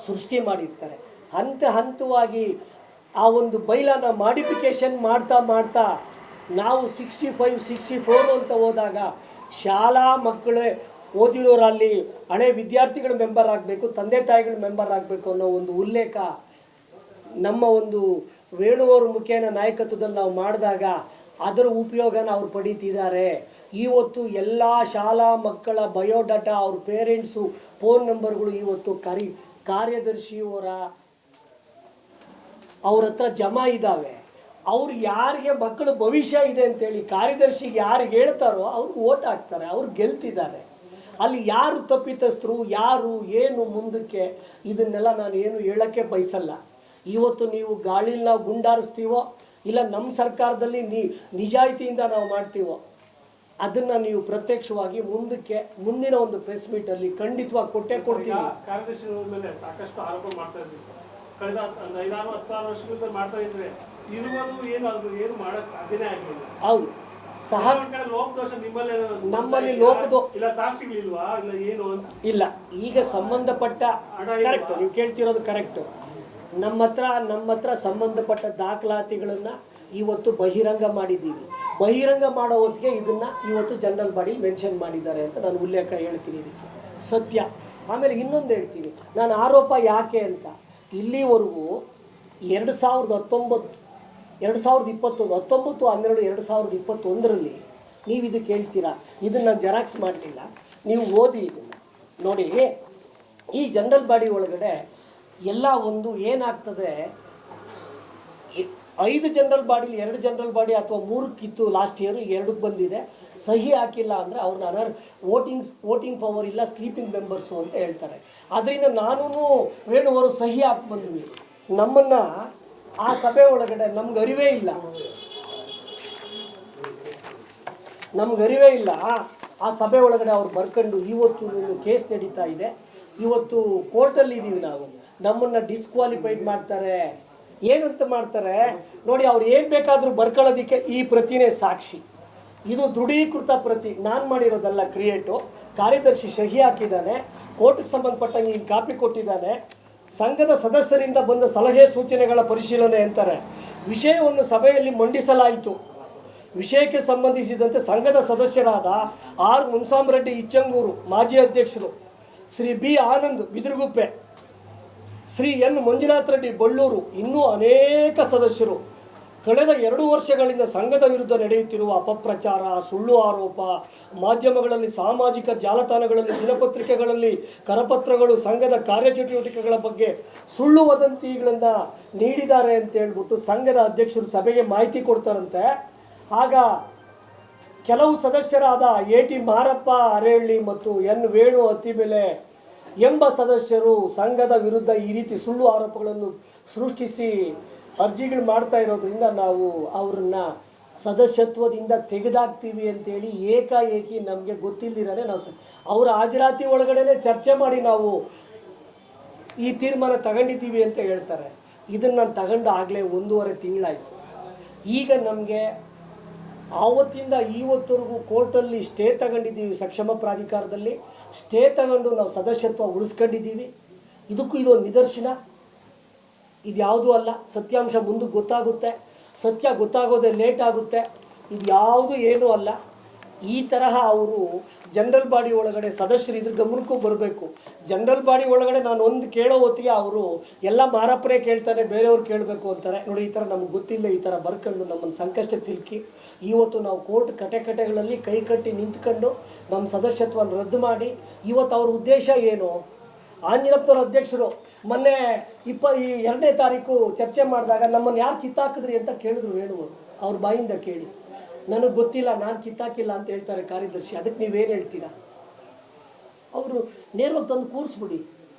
Speaker 1: ಸೃಷ್ಟಿ ಮಾಡಿರ್ತಾರೆ. ಹಂತವಾಗಿ ಆ ಒಂದು ಬೈಲಾನ ಮಾಡಿಫಿಕೇಷನ್ ಮಾಡ್ತಾ ನಾವು 64 ಅಂತ ಹೋದಾಗ ಶಾಲಾ ಮಕ್ಕಳೇ ಓದಿರೋರಲ್ಲಿ ಹಳೆ ವಿದ್ಯಾರ್ಥಿಗಳು ಮೆಂಬರ್ ಆಗಬೇಕು, ತಂದೆ ತಾಯಿಗಳು ಮೆಂಬರ್ ಆಗಬೇಕು ಅನ್ನೋ ಒಂದು ಉಲ್ಲೇಖ ನಮ್ಮ ಒಂದು ವೇಣುವರ ಮುಖೇನ ನಾಯಕತ್ವದಲ್ಲಿ ನಾವು ಮಾಡಿದಾಗ ಅದರ ಉಪಯೋಗನ ಅವ್ರು ಪಡೀತಿದ್ದಾರೆ. ಇವತ್ತು ಎಲ್ಲ ಶಾಲಾ ಮಕ್ಕಳ ಬಯೋಡಾಟಾ, ಅವ್ರ ಪೇರೆಂಟ್ಸು ಫೋನ್ ನಂಬರ್ಗಳು ಇವತ್ತು ಕಾರ್ಯದರ್ಶಿಯವರ ಅವ್ರ ಹತ್ರ ಜಮಾ ಇದ್ದಾವೆ. ಅವ್ರು ಯಾರಿಗೆ ಮಕ್ಕಳ ಭವಿಷ್ಯ ಇದೆ ಅಂತೇಳಿ ಕಾರ್ಯದರ್ಶಿಗೆ ಯಾರಿಗೆ ಹೇಳ್ತಾರೋ ಅವ್ರಿಗೆ ಓಟ್ ಹಾಕ್ತಾರೆ, ಅವ್ರು ಗೆಲ್ತಿದ್ದಾರೆ. ಅಲ್ಲಿ ಯಾರು ತಪ್ಪಿತಸ್ಥರು, ಯಾರು ಏನು ಮುಂದಕ್ಕೆ, ಇದನ್ನೆಲ್ಲ ನಾನು ಏನು ಹೇಳೋಕ್ಕೆ ಬಯಸಲ್ಲ. ಇವತ್ತು ನೀವು ಗಾಳಿಲಿ ನಾವು ಗುಂಡಾರಿಸ್ತೀವೋ ಇಲ್ಲ ನಮ್ಮ ಸರ್ಕಾರದಲ್ಲಿ ನಿಜಾಯಿತಿಯಿಂದ ನಾವು ಮಾಡ್ತೀವೋ ಅದನ್ನು ನೀವು ಪ್ರತ್ಯಕ್ಷವಾಗಿ ಮುಂದಿನ ಒಂದು ಪ್ರೆಸ್ ಮೀಟಲ್ಲಿ ಖಂಡಿತವಾಗಿ ಕೊಡ್ತೀವಿ.
Speaker 3: ಕಾರ್ಯದರ್ಶಿ ಮೇಲೆ ಸಾಕಷ್ಟು ಆರೋಪ ಮಾಡ್ತಾ ಇದ್ದೀವಿ ಸರ್. ಕಳೆದ 5-6 ವರ್ಷಗಳಿಂದ ಮಾಡ್ತಾ ಇದ್ರೆ ಇರುವುದು ಏನು ಮಾಡಕ್ ಸಾಧ್ಯನೇ ಆಗಲಿಲ್ಲ.
Speaker 1: ಹೌದು,
Speaker 3: ಲೋಪದೋಷ
Speaker 1: ನಮ್ಮಲ್ಲಿ ಲೋಪದೋ
Speaker 3: ಇಲ್ಲ, ಸಾಕ್ಷಿಗಳಿಲ್ವಾ ಇಲ್ಲ ಏನು ಅಂತ
Speaker 1: ಇಲ್ಲ. ಈಗ ಸಂಬಂಧಪಟ್ಟ ಕರೆಕ್ಟ್, ನೀವು ಕೇಳ್ತಿರೋದು ಕರೆಕ್ಟು. ನಮ್ಮ ಹತ್ರ ಸಂಬಂಧಪಟ್ಟ ದಾಖಲಾತಿಗಳನ್ನು ಇವತ್ತು ಬಹಿರಂಗ ಮಾಡಿದ್ದೀವಿ. ಬಹಿರಂಗ ಮಾಡೋ ಹೊತ್ತಿಗೆ ಇದನ್ನು ಇವತ್ತು ಜನರಲ್ ಬಾಡಿ ಮೆನ್ಷನ್ ಮಾಡಿದ್ದಾರೆ ಅಂತ ನಾನು ಉಲ್ಲೇಖ ಹೇಳ್ತೀನಿ. ಇದಕ್ಕೆ ಸತ್ಯ. ಆಮೇಲೆ ಇನ್ನೊಂದು ಹೇಳ್ತೀನಿ, ನಾನು ಆರೋಪ ಯಾಕೆ ಅಂತ. ಇಲ್ಲಿವರೆಗೂ 2019, 19/12/2021 ನೀವು ಇದಕ್ಕೆ ಹೇಳ್ತೀರಾ, ಇದನ್ನು ನಾನು ಜೆರಾಕ್ಸ್ ಮಾಡಲಿಲ್ಲ, ನೀವು ಓದಿ ಇದನ್ನು ನೋಡಿ. ಈ ಜನರಲ್ ಬಾಡಿ ಒಳಗಡೆ ಎಲ್ಲ ಒಂದು ಏನಾಗ್ತದೆ, 5 ಜನರಲ್ ಬಾಡಿಲಿ 2 ಜನರಲ್ ಬಾಡಿ ಅಥವಾ 3ಕ್ಕಿತ್ತು ಲಾಸ್ಟ್ ಇಯರ್, 2ಕ್ಕೆ ಬಂದಿದೆ. ಸಹಿ ಹಾಕಿಲ್ಲ ಅಂದರೆ ಅವ್ರನ್ನ ವೋಟಿಂಗ್ ಪವರ್ ಇಲ್ಲ, ಸ್ಲೀಪಿಂಗ್ ಮೆಂಬರ್ಸು ಅಂತ ಹೇಳ್ತಾರೆ. ಅದರಿಂದ ನಾನು ವೇಣುವರು ಸಹಿ ಹಾಕಿ ಬಂದ್ವಿ. ನಮ್ಮನ್ನು ಆ ಸಭೆ ಒಳಗಡೆ ನಮ್ಗೆ ಅರಿವೇ ಇಲ್ಲ. ಆ ಸಭೆ ಒಳಗಡೆ ಅವ್ರು ಬರ್ಕೊಂಡು ಇವತ್ತು ಕೇಸ್ ನಡೀತಾ ಇದೆ. ಇವತ್ತು ಕೋರ್ಟಲ್ಲಿ ಇದ್ದೀವಿ ನಾವು. ನಮ್ಮನ್ನು ಡಿಸ್ಕ್ವಾಲಿಫೈಡ್ ಮಾಡ್ತಾರೆ. ಏನಂತ ಮಾಡ್ತಾರೆ ನೋಡಿ, ಅವ್ರು ಏನು ಬೇಕಾದರೂ ಬರ್ಕೊಳ್ಳೋದಕ್ಕೆ ಈ ಪ್ರತಿನೇ ಸಾಕ್ಷಿ. ಇದು ದೃಢೀಕೃತ ಪ್ರತಿ, ನಾನು ಮಾಡಿರೋದಲ್ಲ ಕ್ರಿಯೇಟು. ಕಾರ್ಯದರ್ಶಿ ಸಹಿ ಹಾಕಿದ್ದಾನೆ, ಕೋರ್ಟ್ಗೆ ಸಂಬಂಧಪಟ್ಟಂಗೆ ಈ ಕಾಪಿ ಕೊಟ್ಟಿದ್ದಾನೆ. ಸಂಘದ ಸದಸ್ಯರಿಂದ ಬಂದ ಸಲಹೆ ಸೂಚನೆಗಳ ಪರಿಶೀಲನೆ ಅಂತಾರೆ. ವಿಷಯವನ್ನು ಸಭೆಯಲ್ಲಿ ಮಂಡಿಸಲಾಯಿತು. ವಿಷಯಕ್ಕೆ ಸಂಬಂಧಿಸಿದಂತೆ ಸಂಘದ ಸದಸ್ಯರಾದ ಆರ್ ಮುನ್ಸಾಮರೆಡ್ಡಿ ಇಚ್ಚಂಗೂರು ಮಾಜಿ ಅಧ್ಯಕ್ಷರು, ಶ್ರೀ ಬಿ ಆನಂದ್ ಬಿದಿರುಗುಪ್ಪೆ, ಶ್ರೀ ಎನ್ ಮಂಜುನಾಥ್ ರೆಡ್ಡಿ ಬಳ್ಳೂರು, ಇನ್ನೂ ಅನೇಕ ಸದಸ್ಯರು ಕಳೆದ 2 ವರ್ಷಗಳಿಂದ ಸಂಘದ ವಿರುದ್ಧ ನಡೆಯುತ್ತಿರುವ ಅಪಪ್ರಚಾರ, ಸುಳ್ಳು ಆರೋಪ, ಮಾಧ್ಯಮಗಳಲ್ಲಿ, ಸಾಮಾಜಿಕ ಜಾಲತಾಣಗಳಲ್ಲಿ, ದಿನಪತ್ರಿಕೆಗಳಲ್ಲಿ, ಕರಪತ್ರಗಳು, ಸಂಘದ ಕಾರ್ಯಚಟುವಟಿಕೆಗಳ ಬಗ್ಗೆ ಸುಳ್ಳು ವದಂತಿಗಳನ್ನು ನೀಡಿದ್ದಾರೆ ಅಂತ ಹೇಳ್ಬಿಟ್ಟು ಸಂಘದ ಅಧ್ಯಕ್ಷರು ಸಭೆಗೆ ಮಾಹಿತಿ ಕೊಡ್ತಾರಂತೆ. ಆಗ ಕೆಲವು ಸದಸ್ಯರಾದ AT ಮಾರಪ್ಪ ಅರೇಳ್ಳಿ ಮತ್ತು N ವೇಣು ಅತ್ತಿಬೆಲೆ ಎಂಬ ಸದಸ್ಯರು ಸಂಘದ ವಿರುದ್ಧ ಈ ರೀತಿ ಸುಳ್ಳು ಆರೋಪಗಳನ್ನು ಸೃಷ್ಟಿಸಿ ಅರ್ಜಿಗಳು ಮಾಡ್ತಾ ಇರೋದ್ರಿಂದ ನಾವು ಅವ್ರನ್ನ ಸದಸ್ಯತ್ವದಿಂದ ತೆಗೆದಾಕ್ತೀವಿ ಅಂತೇಳಿ ಏಕಾಏಕಿ ನಮಗೆ ಗೊತ್ತಿಲ್ಲದಿರೇ ನಾವು ಅವರ ಹಾಜರಾತಿ ಒಳಗಡೆ ಚರ್ಚೆ ಮಾಡಿ ನಾವು ಈ ತೀರ್ಮಾನ ತಗೊಂಡಿದ್ದೀವಿ ಅಂತ ಹೇಳ್ತಾರೆ. ಇದನ್ನು ನಾನು ತಗೊಂಡು ಆಗಲೇ 1.5 ತಿಂಗಳಾಯಿತು. ಈಗ ನಮಗೆ ಆವತ್ತಿಂದ ಇವತ್ತವರೆಗೂ ಕೋರ್ಟಲ್ಲಿ ಸ್ಟೇ ತಗೊಂಡಿದ್ದೀವಿ, ಸಕ್ಷಮ ಪ್ರಾಧಿಕಾರದಲ್ಲಿ ಸ್ಟೇ ತಗೊಂಡು ನಾವು ಸದಸ್ಯತ್ವ ಉಳಿಸ್ಕೊಂಡಿದ್ದೀವಿ. ಇದಕ್ಕೂ ಇದೊಂದು ನಿದರ್ಶನ. ಇದು ಯಾವುದೂ ಅಲ್ಲ, ಸತ್ಯಾಂಶ ಮುಂದೆ ಗೊತ್ತಾಗುತ್ತೆ. ಸತ್ಯ ಗೊತ್ತಾಗೋದೇ ಲೇಟ್ ಆಗುತ್ತೆ. ಇದು ಯಾವುದು ಏನೂ ಅಲ್ಲ. ಈ ತರಹ ಅವರು ಜನರಲ್ ಬಾಡಿ ಒಳಗಡೆ ಸದಸ್ಯರು ಇದ್ರ ಗಮನಕ್ಕೂ ಬರಬೇಕು. ಜನರಲ್ ಬಾಡಿ ಒಳಗಡೆ ನಾನು ಒಂದು ಕೇಳೋ ಹೊತ್ತಿಗೆ ಅವರು ಎಲ್ಲ ಮಾರಪ್ಪರೇ ಕೇಳ್ತಾನೆ, ಬೇರೆಯವ್ರು ಕೇಳಬೇಕು ಅಂತಾರೆ. ನೋಡಿ, ಈ ಥರ ನಮ್ಗೆ ಗೊತ್ತಿಲ್ಲ, ಈ ಥರ ಬರ್ಕೊಂಡು ನಮ್ಮನ್ನು ಸಂಕಷ್ಟಕ್ಕೆ ಸಿಲುಕಿ ಇವತ್ತು ನಾವು ಕೋರ್ಟ್ ಕಟೆಗಳಲ್ಲಿ ಕೈ ಕಟ್ಟಿ ನಿಂತ್ಕೊಂಡು ನಮ್ಮ ಸದಸ್ಯತ್ವವನ್ನು ರದ್ದು ಮಾಡಿ ಇವತ್ತು ಅವ್ರ ಉದ್ದೇಶ ಏನು? ಆಂಜನಪ್ಪನವ್ರ ಅಧ್ಯಕ್ಷರು ಮೊನ್ನೆ 2ನೇ ತಾರೀಕು ಚರ್ಚೆ ಮಾಡಿದಾಗ ನಮ್ಮನ್ನು ಯಾರು ಕಿತ್ತಾಕಿದ್ರಿ ಅಂತ ಕೇಳಿದ್ರು ವೇಣುವರು. ಅವ್ರ ಬಾಯಿಂದ ಕೇಳಿ, ನನಗೆ ಗೊತ್ತಿಲ್ಲ, ನಾನು ಕಿತ್ತಾಕಿಲ್ಲ ಅಂತ ಹೇಳ್ತಾರೆ ಕಾರ್ಯದರ್ಶಿ. ಅದಕ್ಕೆ ನೀವೇನು ಹೇಳ್ತೀರಾ? ಅವರು ನೇರವಾಗಿ ತಂದು ಕೂರಿಸ್ಬಿಡಿ.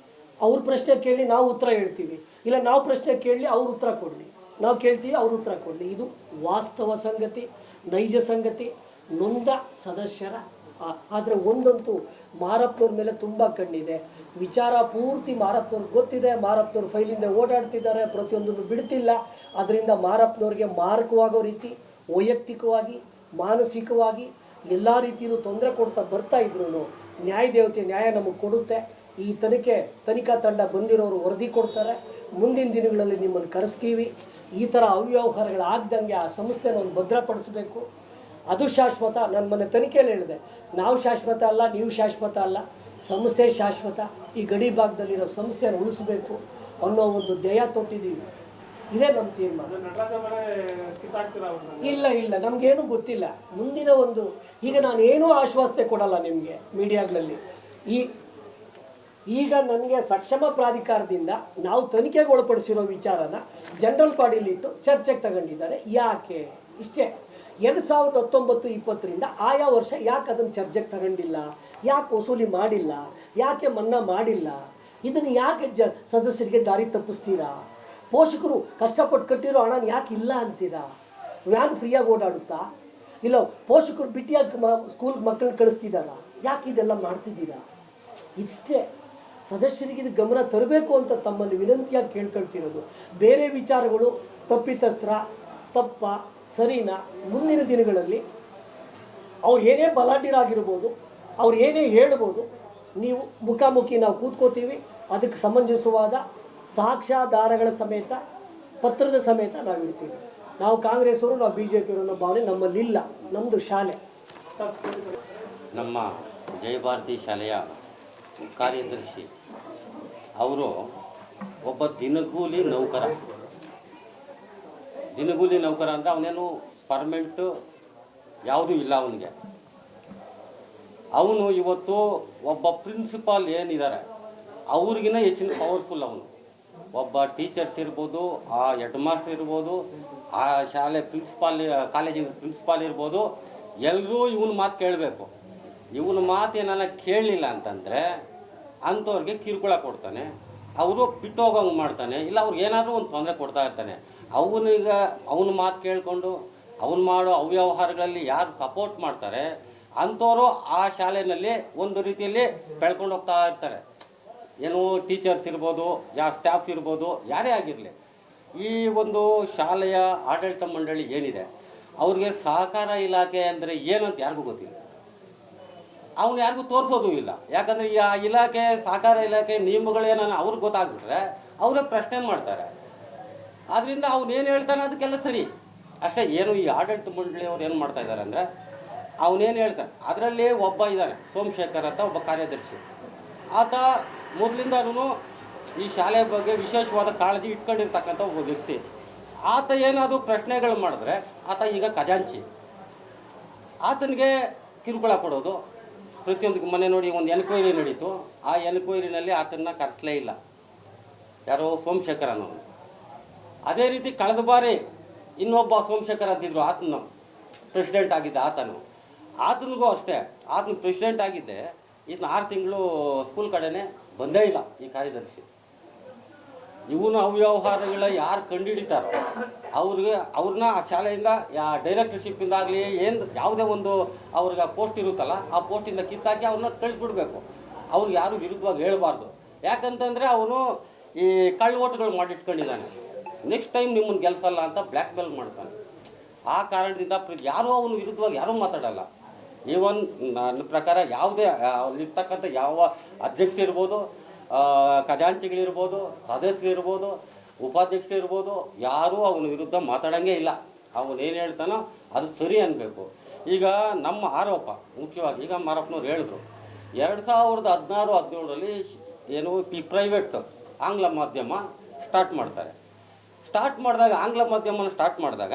Speaker 1: ಅವ್ರ ಪ್ರಶ್ನೆ ಕೇಳಿ ನಾವು ಉತ್ತರ ಹೇಳ್ತೀವಿ, ಇಲ್ಲ ನಾವು ಪ್ರಶ್ನೆ ಕೇಳಿ ಅವ್ರು ಉತ್ತರ ಕೊಡಲಿ, ನಾವು ಕೇಳ್ತೀವಿ ಅವ್ರು ಉತ್ತರ ಕೊಡಲಿ. ಇದು ವಾಸ್ತವ ಸಂಗತಿ, ನೈಜ ಸಂಗತಿ, ನೊಂದ ಸದಸ್ಯರ. ಆದರೆ ಒಂದಂತೂ ಮಾರಪ್ಪನವ್ರ ಮೇಲೆ ತುಂಬ ಕಣ್ಣಿದೆ. ವಿಚಾರ ಪೂರ್ತಿ ಮಾರಪ್ಪನವ್ರಿಗೆ ಗೊತ್ತಿದೆ. ಮಾರಪ್ಪನವ್ರ ಫೈಲಿಂದ ಓಡಾಡ್ತಿದ್ದಾರೆ, ಪ್ರತಿಯೊಂದನ್ನು ಬಿಡ್ತಿಲ್ಲ. ಅದರಿಂದ ಮಾರಪ್ಪನವ್ರಿಗೆ ಮಾರಕವಾಗೋ ರೀತಿ ವೈಯಕ್ತಿಕವಾಗಿ ಮಾನಸಿಕವಾಗಿ ಎಲ್ಲ ರೀತಿಯಲ್ಲೂ ತೊಂದರೆ ಕೊಡ್ತಾ ಬರ್ತಾ ಇದ್ರು ನ್ಯಾಯ ದೇವತೆ ನ್ಯಾಯ ನಮಗೆ ಕೊಡುತ್ತೆ. ಈ ತನಿಖಾ ತಂಡ ಬಂದಿರೋರು ವರದಿ ಕೊಡ್ತಾರೆ. ಮುಂದಿನ ದಿನಗಳಲ್ಲಿ ನಿಮ್ಮನ್ನು ಕರೆಸ್ತೀವಿ. ಈ ಥರ ಅವ್ಯವಹಾರಗಳಾಗ್ದಂಗೆ ಆ ಸಂಸ್ಥೆನ ಒಂದು ಭದ್ರಪಡಿಸಬೇಕು. ಅದು ಶಾಶ್ವತ. ನಾನು ಮೊನ್ನೆ ತನಿಖೆಯಲ್ಲಿ ಹೇಳಿದೆ, ನಾವು ಶಾಶ್ವತ ಅಲ್ಲ, ನೀವು ಶಾಶ್ವತ ಅಲ್ಲ, ಸಂಸ್ಥೆ ಶಾಶ್ವತ. ಈ ಗಡಿ ಭಾಗದಲ್ಲಿರೋ ಸಂಸ್ಥೆಯನ್ನು ಉಳಿಸಬೇಕು ಅನ್ನೋ ಒಂದು ಧ್ಯೇಯ ತೊಟ್ಟಿದ್ದೀವಿ. ಇದೇ ನಮ್ಮ ತೀರ್ಮಾನ. ಇಲ್ಲ, ನಮಗೇನು ಗೊತ್ತಿಲ್ಲ. ಮುಂದಿನ ಒಂದು ಈಗ ನಾನೇನೂ ಆಶ್ವಾಸನೆ ಕೊಡಲ್ಲ ನಿಮಗೆ ಮೀಡಿಯಾಗಳಲ್ಲಿ. ಈಗ ನನಗೆ ಸಕ್ಷಮ ಪ್ರಾಧಿಕಾರದಿಂದ ನಾವು ತನಿಖೆಗೆ ಒಳಪಡಿಸಿರೋ ವಿಚಾರನ ಜನರಲ್ ಬಾಡಿಲಿಟ್ಟು ಚರ್ಚೆಗೆ ತಗೊಂಡಿದ್ದಾರೆ. ಯಾಕೆ? ಇಷ್ಟೇ. 2019-20 ಆಯಾ ವರ್ಷ ಯಾಕೆ ಅದನ್ನು ಚರ್ಚೆಗೆ ತಗೊಂಡಿಲ್ಲ? ಯಾಕೆ ವಸೂಲಿ ಮಾಡಿಲ್ಲ? ಯಾಕೆ ಮನ್ನಾ ಮಾಡಿಲ್ಲ? ಇದನ್ನು ಯಾಕೆ ಸದಸ್ಯರಿಗೆ ದಾರಿ ತಪ್ಪಿಸ್ತೀರಾ? ಪೋಷಕರು ಕಷ್ಟಪಟ್ಟು ಕಟ್ಟಿರೋ ಹಣ ಯಾಕೆ ಇಲ್ಲ ಅಂತೀರಾ? ವ್ಯಾನ್ ಫ್ರೀಯಾಗಿ ಓಡಾಡುತ್ತಾ? ಇಲ್ಲ ಪೋಷಕರು ಬಿಟ್ಟಿಯಾಗಿ ಸ್ಕೂಲ್ಗೆ ಮಕ್ಕಳನ್ನ ಕಳಿಸ್ತಿದ್ದಾರಾ? ಯಾಕೆ ಇದೆಲ್ಲ ಮಾಡ್ತಿದ್ದೀರಾ? ಇಷ್ಟೇ. ಸದಸ್ಯರಿಗೆ ಇದು ಗಮನ ತರಬೇಕು ಅಂತ ತಮ್ಮಲ್ಲಿ ವಿನಂತಿಯಾಗಿ ಕೇಳ್ಕೊಳ್ತಿರೋದು. ಬೇರೆ ವಿಚಾರಗಳು ತಪ್ಪಿತಸ್ತ್ರ, ತಪ್ಪ, ಸರಿನಾ? ಮುಂದಿನ ದಿನಗಳಲ್ಲಿ ಅವ್ರು ಏನೇ ಬಲಾಢ್ಯರಾಗಿರ್ಬೋದು, ಅವ್ರು ಏನೇ ಹೇಳ್ಬೋದು, ನೀವು ಮುಖಾಮುಖಿ ನಾವು ಕೂತ್ಕೋತೀವಿ. ಅದಕ್ಕೆ ಸಮಂಜಸವಾದ ಸಾಕ್ಷ್ಯಾಧಾರಗಳ ಸಮೇತ, ಪತ್ರದ ಸಮೇತ ನಾವು ಇರ್ತೀವಿ. ನಾವು ಕಾಂಗ್ರೆಸ್ಸವರು, ನಾವು BJP ಅನ್ನೋ ಭಾವನೆ ನಮ್ಮಲ್ಲಿಲ್ಲ. ನಮ್ಮದು ಶಾಲೆ.
Speaker 2: ನಮ್ಮ ಜಯಭಾರತಿ ಶಾಲೆಯ ಕಾರ್ಯದರ್ಶಿ ಅವರು ಒಬ್ಬ ದಿನಗೂಲಿ ನೌಕರ ಅಂದರೆ ಅವನೇನು ಪರ್ಮನೆಂಟು ಯಾವುದೂ ಇಲ್ಲ ಅವನಿಗೆ. ಅವನು ಇವತ್ತು ಒಬ್ಬ ಪ್ರಿನ್ಸಿಪಾಲ್ ಏನಿದ್ದಾರೆ ಅವ್ರಿಗಿನ ಹೆಚ್ಚಿನ ಪವರ್ಫುಲ್. ಅವನು ಒಬ್ಬ ಟೀಚರ್ಸ್ ಇರ್ಬೋದು, ಆ ಹೆಡ್ ಮಾಸ್ಟರ್ ಇರ್ಬೋದು, ಆ ಶಾಲೆ ಕಾಲೇಜಿನ ಪ್ರಿನ್ಸಿಪಾಲ್ ಇರ್ಬೋದು, ಎಲ್ಲರೂ ಇವನ ಮಾತು ಕೇಳಬೇಕು. ಇವನ ಮಾತು ಏನಾರ ಕೇಳಲಿಲ್ಲ ಅಂತಂದರೆ ಅಂಥವ್ರಿಗೆ ಕಿರುಕುಳ ಕೊಡ್ತಾನೆ, ಅವರು ಬಿಟ್ಟು ಹೋಗೋಂಗೆ ಮಾಡ್ತಾನೆ, ಇಲ್ಲ ಅವ್ರಿಗೆ ಏನಾದರೂ ಒಂದು ತೊಂದರೆ ಕೊಡ್ತಾ ಇರ್ತಾನೆ. ಅವನೀಗ ಅವನ ಮಾತು ಕೇಳಿಕೊಂಡು ಅವನು ಮಾಡೋ ಅವ್ಯವಹಾರಗಳಲ್ಲಿ ಯಾರು ಸಪೋರ್ಟ್ ಮಾಡ್ತಾರೆ ಅಂಥವರು ಆ ಶಾಲೆಯಲ್ಲಿ ಒಂದು ರೀತಿಯಲ್ಲಿ ಬೆಳ್ಕೊಂಡು ಹೋಗ್ತಾ ಇರ್ತಾರೆ. ಏನು ಟೀಚರ್ಸ್ ಇರ್ಬೋದು, ಸ್ಟಾಫ್ ಇರ್ಬೋದು, ಯಾರೇ ಆಗಿರಲಿ. ಈ ಒಂದು ಶಾಲೆಯ ಆಡಳಿತ ಮಂಡಳಿ ಏನಿದೆ ಅವ್ರಿಗೆ ಸಹಕಾರ ಇಲಾಖೆ ಅಂದರೆ ಏನಂತ ಯಾರಿಗೂ ಗೊತ್ತಿಲ್ಲ. ಅವನು ಯಾರಿಗೂ ತೋರಿಸೋದು ಇಲ್ಲ. ಯಾಕಂದರೆ ಈ ಆ ಇಲಾಖೆ, ಸಹಕಾರ ಇಲಾಖೆ ನಿಯಮಗಳೇನ ಅವ್ರಿಗೆ ಗೊತ್ತಾಗ್ಬಿಟ್ರೆ ಅವರೇ ಪ್ರಶ್ನೆ ಮಾಡ್ತಾರೆ. ಆದ್ದರಿಂದ ಅವನೇನು ಹೇಳ್ತಾನೆ ಅದಕ್ಕೆಲ್ಲ ಸರಿ ಅಷ್ಟೇ. ಏನು ಈ ಆಡಳಿತ ಮಂಡಳಿಯವ್ರು ಏನು ಮಾಡ್ತಾ ಇದ್ದಾರೆ ಅಂದರೆ ಅವನೇನು ಹೇಳ್ತಾನೆ ಅದರಲ್ಲಿ ಒಬ್ಬ ಇದ್ದಾನೆ, ಸೋಮಶೇಖರ್ ಅಂತ ಒಬ್ಬ ಕಾರ್ಯದರ್ಶಿ. ಆತ ಮೊದಲಿಂದನೂ ಈ ಶಾಲೆ ಬಗ್ಗೆ ವಿಶೇಷವಾದ ಕಾಳಜಿ ಇಟ್ಕೊಂಡಿರ್ತಕ್ಕಂಥ ಒಬ್ಬ ವ್ಯಕ್ತಿ. ಆತ ಏನಾದರೂ ಪ್ರಶ್ನೆಗಳು ಮಾಡಿದ್ರೆ ಆತ ಈಗ ಖಜಾಂಚಿ. ಆತನಿಗೆ ಕಿರುಕುಳ ಕೊಡೋದು ಪ್ರತಿಯೊಂದು. ಮನೆ ನೋಡಿ ಒಂದು ಎನ್ಕ್ವೈರಿ ನಡೀತು. ಆ ಎನ್ಕ್ವೈರಿನಲ್ಲಿ ಆತನ ಕರೆಸಲೇ ಇಲ್ಲ, ಯಾರೋ ಸೋಮಶೇಖರ್ ಅನ್ನೋನು. ಅದೇ ರೀತಿ ಕಳೆದ ಬಾರಿ ಇನ್ನೊಬ್ಬ ಸೋಮಶೇಖರ್ ಅಂತಿದ್ರು, ಆತನು ಪ್ರೆಸಿಡೆಂಟ್ ಆಗಿದ್ದ. ಆತನಿಗೂ ಅಷ್ಟೇ, ಆತನ ಪ್ರೆಸಿಡೆಂಟ್ ಆಗಿದ್ದೆ. ಇದನ್ನ 6 ತಿಂಗಳು ಸ್ಕೂಲ್ ಕಡೆನೇ ಬಂದೇ ಇಲ್ಲ ಈ ಕಾರ್ಯದರ್ಶಿ. ಇವನ ಅವ್ಯವಹಾರಗಳ ಯಾರು ಕಂಡುಹಿಡಿತಾರೋ ಅವ್ರನ್ನ ಆ ಶಾಲೆಯಿಂದ ಡೈರೆಕ್ಟರ್ಶಿಪ್ಪಿಂದಾಗಲಿ ಏನು ಯಾವುದೇ ಒಂದು ಅವ್ರಿಗೆ ಪೋಸ್ಟ್ ಇರುತ್ತಲ್ಲ ಆ ಪೋಸ್ಟಿಂದ ಕಿತ್ತಾಕಿ ಅವ್ರನ್ನ ಕಳಿಸ್ಬಿಡ್ಬೇಕು. ಅವ್ರಿಗೆ ಯಾರು ವಿರುದ್ಧವಾಗಿ ಹೇಳಬಾರ್ದು. ಯಾಕಂತಂದರೆ ಅವನು ಈ ಕಳ್ಳ ಓಟ್ಗಳು ಮಾಡಿಟ್ಕೊಂಡಿದ್ದಾನೆ, ನೆಕ್ಸ್ಟ್ ಟೈಮ್ ನಿಮ್ಮನ್ನು ಗೆಲ್ಸಲ್ಲ ಅಂತ ಬ್ಲ್ಯಾಕ್ ಮೇಲ್ ಮಾಡ್ತಾನೆ. ಆ ಕಾರಣದಿಂದ ಯಾರೂ ಅವನು ವಿರುದ್ಧವಾಗಿ ಯಾರೂ ಮಾತಾಡಲ್ಲ. ಈವನ್ ನನ್ನ ಪ್ರಕಾರ ಯಾವುದೇ ಅಲ್ಲಿರ್ತಕ್ಕಂಥ ಯಾವ ಅಧ್ಯಕ್ಷ ಇರ್ಬೋದು, ಖಜಾಂಚಿಗಳಿರ್ಬೋದು, ಸದಸ್ಯರಿರ್ಬೋದು, ಉಪಾಧ್ಯಕ್ಷರಿರ್ಬೋದು, ಯಾರೂ ಅವನ ವಿರುದ್ಧ ಮಾತಾಡೋಂಗೇ ಇಲ್ಲ. ಅವನೇನು ಹೇಳ್ತಾನೋ ಅದು ಸರಿ ಅನ್ನಬೇಕು. ಈಗ ನಮ್ಮ ಆರೋಪ ಮುಖ್ಯವಾಗಿ ಈಗ ಮಾರಪ್ಪನವ್ರು ಹೇಳಿದ್ರು 2016-17ರಲ್ಲಿ ಏನು ಪ್ರೈವೇಟ್ ಆಂಗ್ಲ ಮಾಧ್ಯಮ ಸ್ಟಾರ್ಟ್ ಮಾಡ್ತಾರೆ. ಸ್ಟಾರ್ಟ್ ಮಾಡಿದಾಗ ಆಂಗ್ಲ ಮಾಧ್ಯಮನ ಸ್ಟಾರ್ಟ್ ಮಾಡಿದಾಗ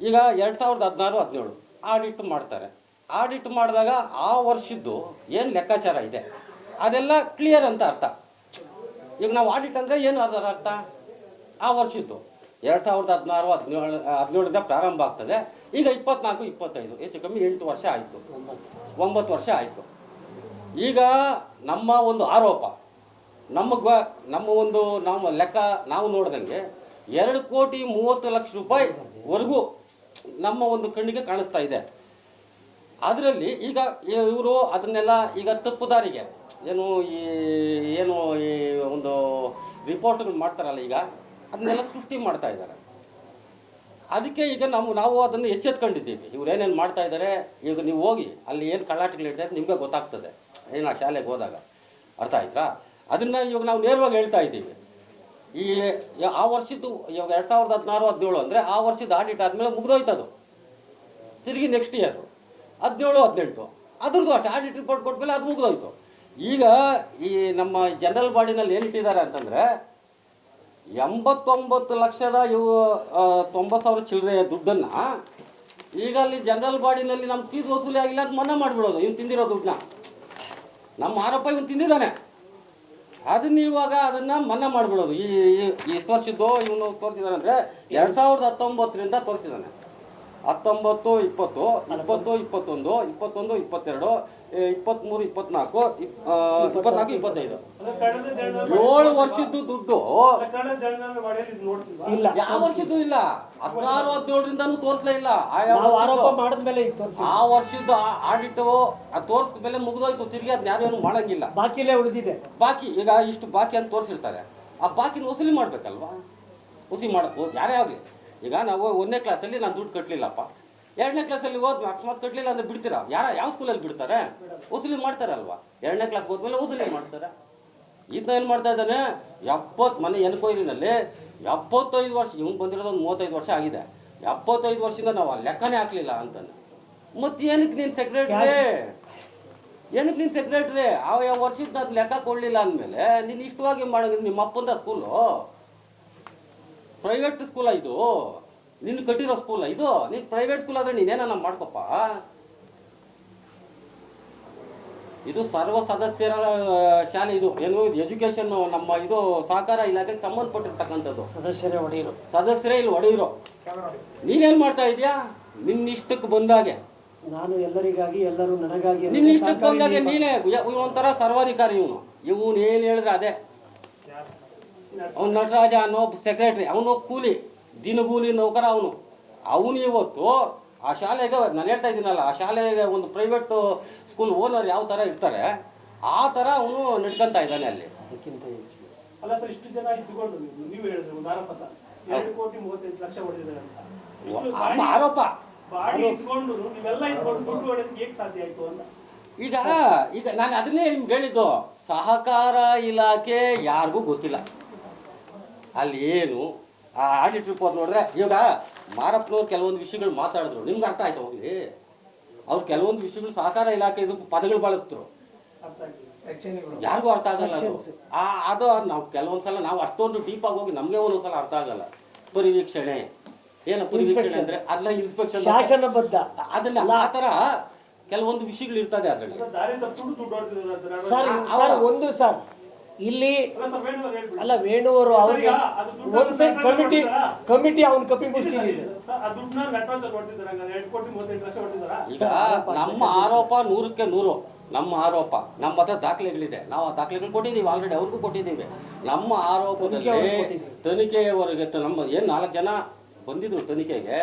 Speaker 2: ಈಗ 2016-17 ಆಡಿಟ್ ಮಾಡ್ತಾರೆ. ಆಡಿಟ್ ಮಾಡಿದಾಗ ಆ ವರ್ಷದ್ದು ಏನು ಲೆಕ್ಕಾಚಾರ ಇದೆ ಅದೆಲ್ಲ ಕ್ಲಿಯರ್ ಅಂತ ಅರ್ಥ. ಈಗ ನಾವು ಆಡಿಟ್ ಅಂದರೆ ಏನು ಅದರ ಅರ್ಥ? ಆ ವರ್ಷದ್ದು 2016-17 ಪ್ರಾರಂಭ ಆಗ್ತದೆ. ಈಗ 24-25 ಹೆಚ್ಚು ಕಮ್ಮಿ 8 ವರ್ಷ ಆಯಿತು, 9 ವರ್ಷ ಆಯಿತು. ಈಗ ನಮ್ಮ ಒಂದು ಆರೋಪ ನಮ್ಮ ಲೆಕ್ಕ ನಾವು ನೋಡ್ದಂಗೆ 2,30,00,000 ರೂಪಾಯಿವರೆಗೂ ನಮ್ಮ ಒಂದು ಕಣ್ಣಿಗೆ ಕಾಣಿಸ್ತಾ ಇದೆ. ಅದರಲ್ಲಿ ಈಗ ಇವರು ಅದನ್ನೆಲ್ಲ ಈಗ ತಪ್ಪುದಾರಿಗೆ ಏನು ಈ ಒಂದು ರಿಪೋರ್ಟ್ಗಳು ಮಾಡ್ತಾರಲ್ಲ, ಈಗ ಅದನ್ನೆಲ್ಲ ಸೃಷ್ಟಿ ಮಾಡ್ತಾ ಇದ್ದಾರೆ. ಅದಕ್ಕೆ ಈಗ ನಾವು ಅದನ್ನು ಎಚ್ಚೆತ್ಕೊಂಡಿದ್ದೀವಿ. ಇವ್ರು ಏನೇನು ಮಾಡ್ತಾ ಇದ್ದಾರೆ, ಈಗ ನೀವು ಹೋಗಿ ಅಲ್ಲಿ ಏನು ಕಳ್ಳಾಟಗಳಿದೆ ನಿಮಗೆ ಗೊತ್ತಾಗ್ತದೆ ಏನು ಆ ಶಾಲೆಗೆ ಹೋದಾಗ, ಅರ್ಥ ಆಯ್ತಾ? ಅದನ್ನು ಇವಾಗ ನಾವು ನೇರವಾಗಿ ಹೇಳ್ತಾ ಇದ್ದೀವಿ. ಆ ವರ್ಷದ್ದು ಇವಾಗ 2016-17 ಅಂದರೆ ಆ ವರ್ಷದ ಆಡಿಟ್ ಆದಮೇಲೆ ಮುಗಿದೋಯ್ತದು. ತಿರುಗಿ ನೆಕ್ಸ್ಟ್ ಇಯರು 17-18 ಅದ್ರದ್ದು ಅಷ್ಟು ಆಡಿಟ್ ರಿಪೋರ್ಟ್ ಕೊಟ್ಮೇಲೆ ಅದು ಮುಗಿದೋಯ್ತು. ಈಗ ಈ ನಮ್ಮ ಜನರಲ್ ಬಾಡಿನಲ್ಲಿ ಏನಿಟ್ಟಿದ್ದಾರೆ ಅಂತಂದರೆ 89,90,000 ಚಿಲ್ಲರೆ ದುಡ್ಡನ್ನು ಈಗ ಅಲ್ಲಿ ಜನರಲ್ ಬಾಡಿನಲ್ಲಿ ನಮ್ಮ ಫೀಸ್ ವಸೂಲಿ ಆಗಿಲ್ಲ ಅಂತ ಮನ್ನಾ ಮಾಡಿಬಿಡೋದು. ಇವ್ನು ತಿಂದಿರೋ ದುಡ್ಡನ್ನ, ನಮ್ಮ ಆರೋಪ ಇವನು ತಿಂದಿದ್ದಾನೆ, ಅದನ್ನ ಇವಾಗ ಅದನ್ನು ಮನ್ನಾ ಮಾಡಿಬಿಡೋದು. ಎಷ್ಟು ವರ್ಷದ್ದು ಇವನು ತೋರಿಸಿದಾನೆ ಅಂದರೆ 2019ರಿಂದ ತೋರಿಸಿದ್ದಾನೆ. 19, 20, 20, 21, 21, 22, 23, 24, 24, 25 7 ವರ್ಷದ್ದು ದುಡ್ಡು
Speaker 1: ಇಲ್ಲ.
Speaker 2: ಯಾವ ವರ್ಷದ್ದು ಇಲ್ಲ. 16-17ರಿಂದನೂ ತೋರಿಸಲೇ ಇಲ್ಲ.
Speaker 1: ಆರೋಪ ಮಾಡಿದ್ಮೇಲೆ
Speaker 2: ಆ ವರ್ಷದ್ದು ಆಡಿಟ್ ತೋರಿಸಿದ ಮೇಲೆ ಮುಗಿದೋಯ್ತು. ತಿರ್ಗಿ ಅದನ್ನ ಯಾರೇನು ಮಾಡಂಗಿಲ್ಲ,
Speaker 1: ಬಾಕಿಲೇ ಉಳಿದಿದೆ.
Speaker 2: ಬಾಕಿ ಈಗ ಇಷ್ಟು ಬಾಕಿ ಅಂತ ತೋರಿಸಿರ್ತಾರೆ. ಆ ಬಾಕಿನ ವಸೂಲಿ ಮಾಡ್ಬೇಕಲ್ವಾ? ವಸೂಲಿ ಮಾಡಬೇಕು ಯಾರೇ ಆಗಲಿ. ಈಗ ನಾವು 1ನೇ ಕ್ಲಾಸಲ್ಲಿ ನಾನು ದುಡ್ಡು ಕಟ್ಟಲಿಲ್ಲಪ್ಪ, 2ನೇ ಕ್ಲಾಸಲ್ಲಿ ಅಕಸ್ಮಾತ್ ಕಟ್ಟಲಿಲ್ಲ ಅಂದರೆ ಬಿಡ್ತೀರಾ? ಯಾವ ಸ್ಕೂಲಲ್ಲಿ ಬಿಡ್ತಾರೆ? ವಸೂಲಿ ಮಾಡ್ತಾರಲ್ವಾ? 2ನೇ ಕ್ಲಾಸ್ಗೆ ಹೋದ್ಮೇಲೆ ವಸೂಲಿ ಮಾಡ್ತಾರೆ. ಇದನ್ನ ಏನು ಮಾಡ್ತಾ ಇದ್ದಾನೆ, 70 ಮನೆ ಎನ್ಕ್ವೈರಿನಲ್ಲಿ 75 ವರ್ಷ, ಇವ್ನು ಬಂದಿರೋದು ಒಂದು 35 ವರ್ಷ ಆಗಿದೆ. 75 ವರ್ಷದಿಂದ ನಾವು ಲೆಕ್ಕನೇ ಹಾಕಲಿಲ್ಲ ಅಂತಾನೆ. ಮತ್ತು ಏನಕ್ಕೆ ನೀನು ಸೆಕ್ರೆಟ್ರಿ ಯಾವ ವರ್ಷದ ಅದು ಲೆಕ್ಕ ಕೊಡಲಿಲ್ಲ ಅಂದಮೇಲೆ ನೀನು ಇಷ್ಟವಾಗಿ ಮಾಡೋದು? ನಿಮ್ಮ ಅಪ್ಪಂದ ಸ್ಕೂಲು ಪ್ರೈವೇಟ್ ಸ್ಕೂಲ ಇದು, ನಿನ್ನ ಕಟ್ಟಿರೋ ಸ್ಕೂಲ ಇದು? ನೀನು ಪ್ರೈವೇಟ್ ಸ್ಕೂಲ್ ಆದರೆ ನೀನೇನ ಮಾಡ್ಕೊಪ್ಪ. ಇದು ಸರ್ವ ಸದಸ್ಯರ ಶಾಲೆ. ಇದು ಏನು ಎಜುಕೇಶನ್ ನಮ್ಮ ಇದು ಸಹಕಾರ ಇಲಾಖೆಗೆ ಸಂಬಂಧಪಟ್ಟಿರ್ತಕ್ಕಂಥದ್ದು. ಸದಸ್ಯರೇ ಇಲ್ಲಿ ಒಡೆಯಿರೋ. ನೀನೇನು ಮಾಡ್ತಾ ಇದೀಯಾ? ನಿನ್ನಿಷ್ಟಕ್ಕೆ ಬಂದಾಗೆ,
Speaker 1: ನಾನು ಎಲ್ಲರಿಗಾಗಿ ಎಲ್ಲರೂ ನನಗಾಗಿ,
Speaker 2: ನಿನ್ನ ಇಷ್ಟಕ್ಕೆ ಬಂದಾಗೆ ನೀನೇ ಒಂಥರ ಸರ್ವಾಧಿಕಾರಿ. ಇವನು ಏನು ಹೇಳಿದ್ರೆ ಅದೇ. ಅವನು ನಟರಾಜ ಅನ್ನೋ ಸೆಕ್ರೆಟ್ರಿ, ಅವನು ಕೂಲಿ ದಿನಗೂಲಿ ನೌಕರ. ಅವನು ಇವತ್ತು ಆ ಶಾಲೆಗೆ, ನಾನು ಹೇಳ್ತಾ ಇದ್ದೀನಲ್ಲ, ಆ ಶಾಲೆಗೆ ಒಂದು ಪ್ರೈವೇಟ್ ಸ್ಕೂಲ್ ಓನರ್ ಯಾವ ಥರ ಇರ್ತಾರೆ ಆ ಥರ ಅವನು ನಡ್ಕೊತಾ ಇದ್ದಾನೆ ಅಲ್ಲಿ.
Speaker 1: ಅದಕ್ಕಿಂತ ಹೆಚ್ಚು
Speaker 3: ಅಲ್ಲ ಸರ್, ಇಷ್ಟು ಜನ ಇದ್ದುಕೊಂಡು ನೀವು ಹೇಳಿದ್ರೆ ಒಂದು ಆರೋಪ ಸರ್, 2,35,00,000 ಹೊಡೆದಿದ್ದಾರೆ ಅಂತ.
Speaker 2: ಆರೋಪ
Speaker 3: ಬಾಡಿ ಇಟ್ಕೊಂಡು ನೀವೆಲ್ಲ ಇಟ್ಕೊಂಡು ದುಡ್ಡು ಹೊಡೆದಕ್ಕೆ ಹೇಗೆ ಸಾಧ್ಯ ಆಯ್ತು ಅಂತ.
Speaker 2: ಈಗ ನಾನು ಅದನ್ನೇ ಹೇಳಿದ್ದು, ಸಹಕಾರ ಇಲಾಖೆ ಯಾರಿಗೂ ಗೊತ್ತಿಲ್ಲ ಅಲ್ಲಿ ಏನು. ಆ ಆಡಿಟ್ ರಿಪೋರ್ಟ್ ನೋಡಿದ್ರೆ ಈಗ ಮಾರಪ್ಪನವ್ರು ಕೆಲವೊಂದು ವಿಷಯಗಳು ಮಾತಾಡಿದ್ರು, ನಿಮ್ಗೆ ಅರ್ಥ ಆಯ್ತು ಹೋಗ್ಲಿ. ಅವ್ರು ಕೆಲವೊಂದು ವಿಷಯಗಳು ಸಹಕಾರ ಇಲಾಖೆ ಇದು ಪದಗಳು ಬಳಸಿದ್ರು, ಯಾರಿಗೂ ಅರ್ಥ ಆಗಲ್ಲ ಅದು. ನಾವು ಕೆಲವೊಂದ್ಸಲ ನಾವು ಅಷ್ಟೊಂದು ಡೀಪಾಗಿ ಹೋಗಿ ನಮಗೆ ಒಂದೊಂದ್ಸಲ ಅರ್ಥ ಆಗಲ್ಲ. ಪರಿವೀಕ್ಷಣೆ ಏನು ಪರಿವೀಕ್ಷಣೆ ಅಂದರೆ ಅದನ್ನ ಇನ್ಸ್ಪೆಕ್ಷನ್
Speaker 1: ಶಾಸನಬದ್ಧ,
Speaker 2: ಅದನ್ನ ಆ ಥರ ಕೆಲವೊಂದು ವಿಷಯಗಳು ಇರ್ತದೆ ಅದರಲ್ಲಿ.
Speaker 1: ಸರ್ ಒಂದು ಸರ್ ಇಲ್ಲಿ ಅಲ್ಲ, ವೇಣುವರು ಅವ್ರಿಗೆ ಒಂದು ಸೈಡ್ ಕಮಿಟಿ ಅವ್ನ ಕಪಿ ಮುಷ್ಟಿದೆ.
Speaker 2: ಈಗ ನಮ್ಮ ಆರೋಪ 100ಕ್ಕೆ 100. ನಮ್ಮ ಆರೋಪ, ನಮ್ಮ ಹತ್ರ ದಾಖಲೆಗಳಿದೆ, ನಾವು ಆ ದಾಖಲೆಗಳು ಕೊಟ್ಟಿದ್ದೀವಿ, ಆಲ್ರೆಡಿ ಅವ್ರಿಗೂ ಕೊಟ್ಟಿದ್ದೀವಿ. ನಮ್ಮ ಆರೋಪದಲ್ಲಿ ತನಿಖೆಯವರೆಗೆ ನಮ್ಮ ಏನು 4 ಜನ ಬಂದಿದ್ರು ತನಿಖೆಗೆ,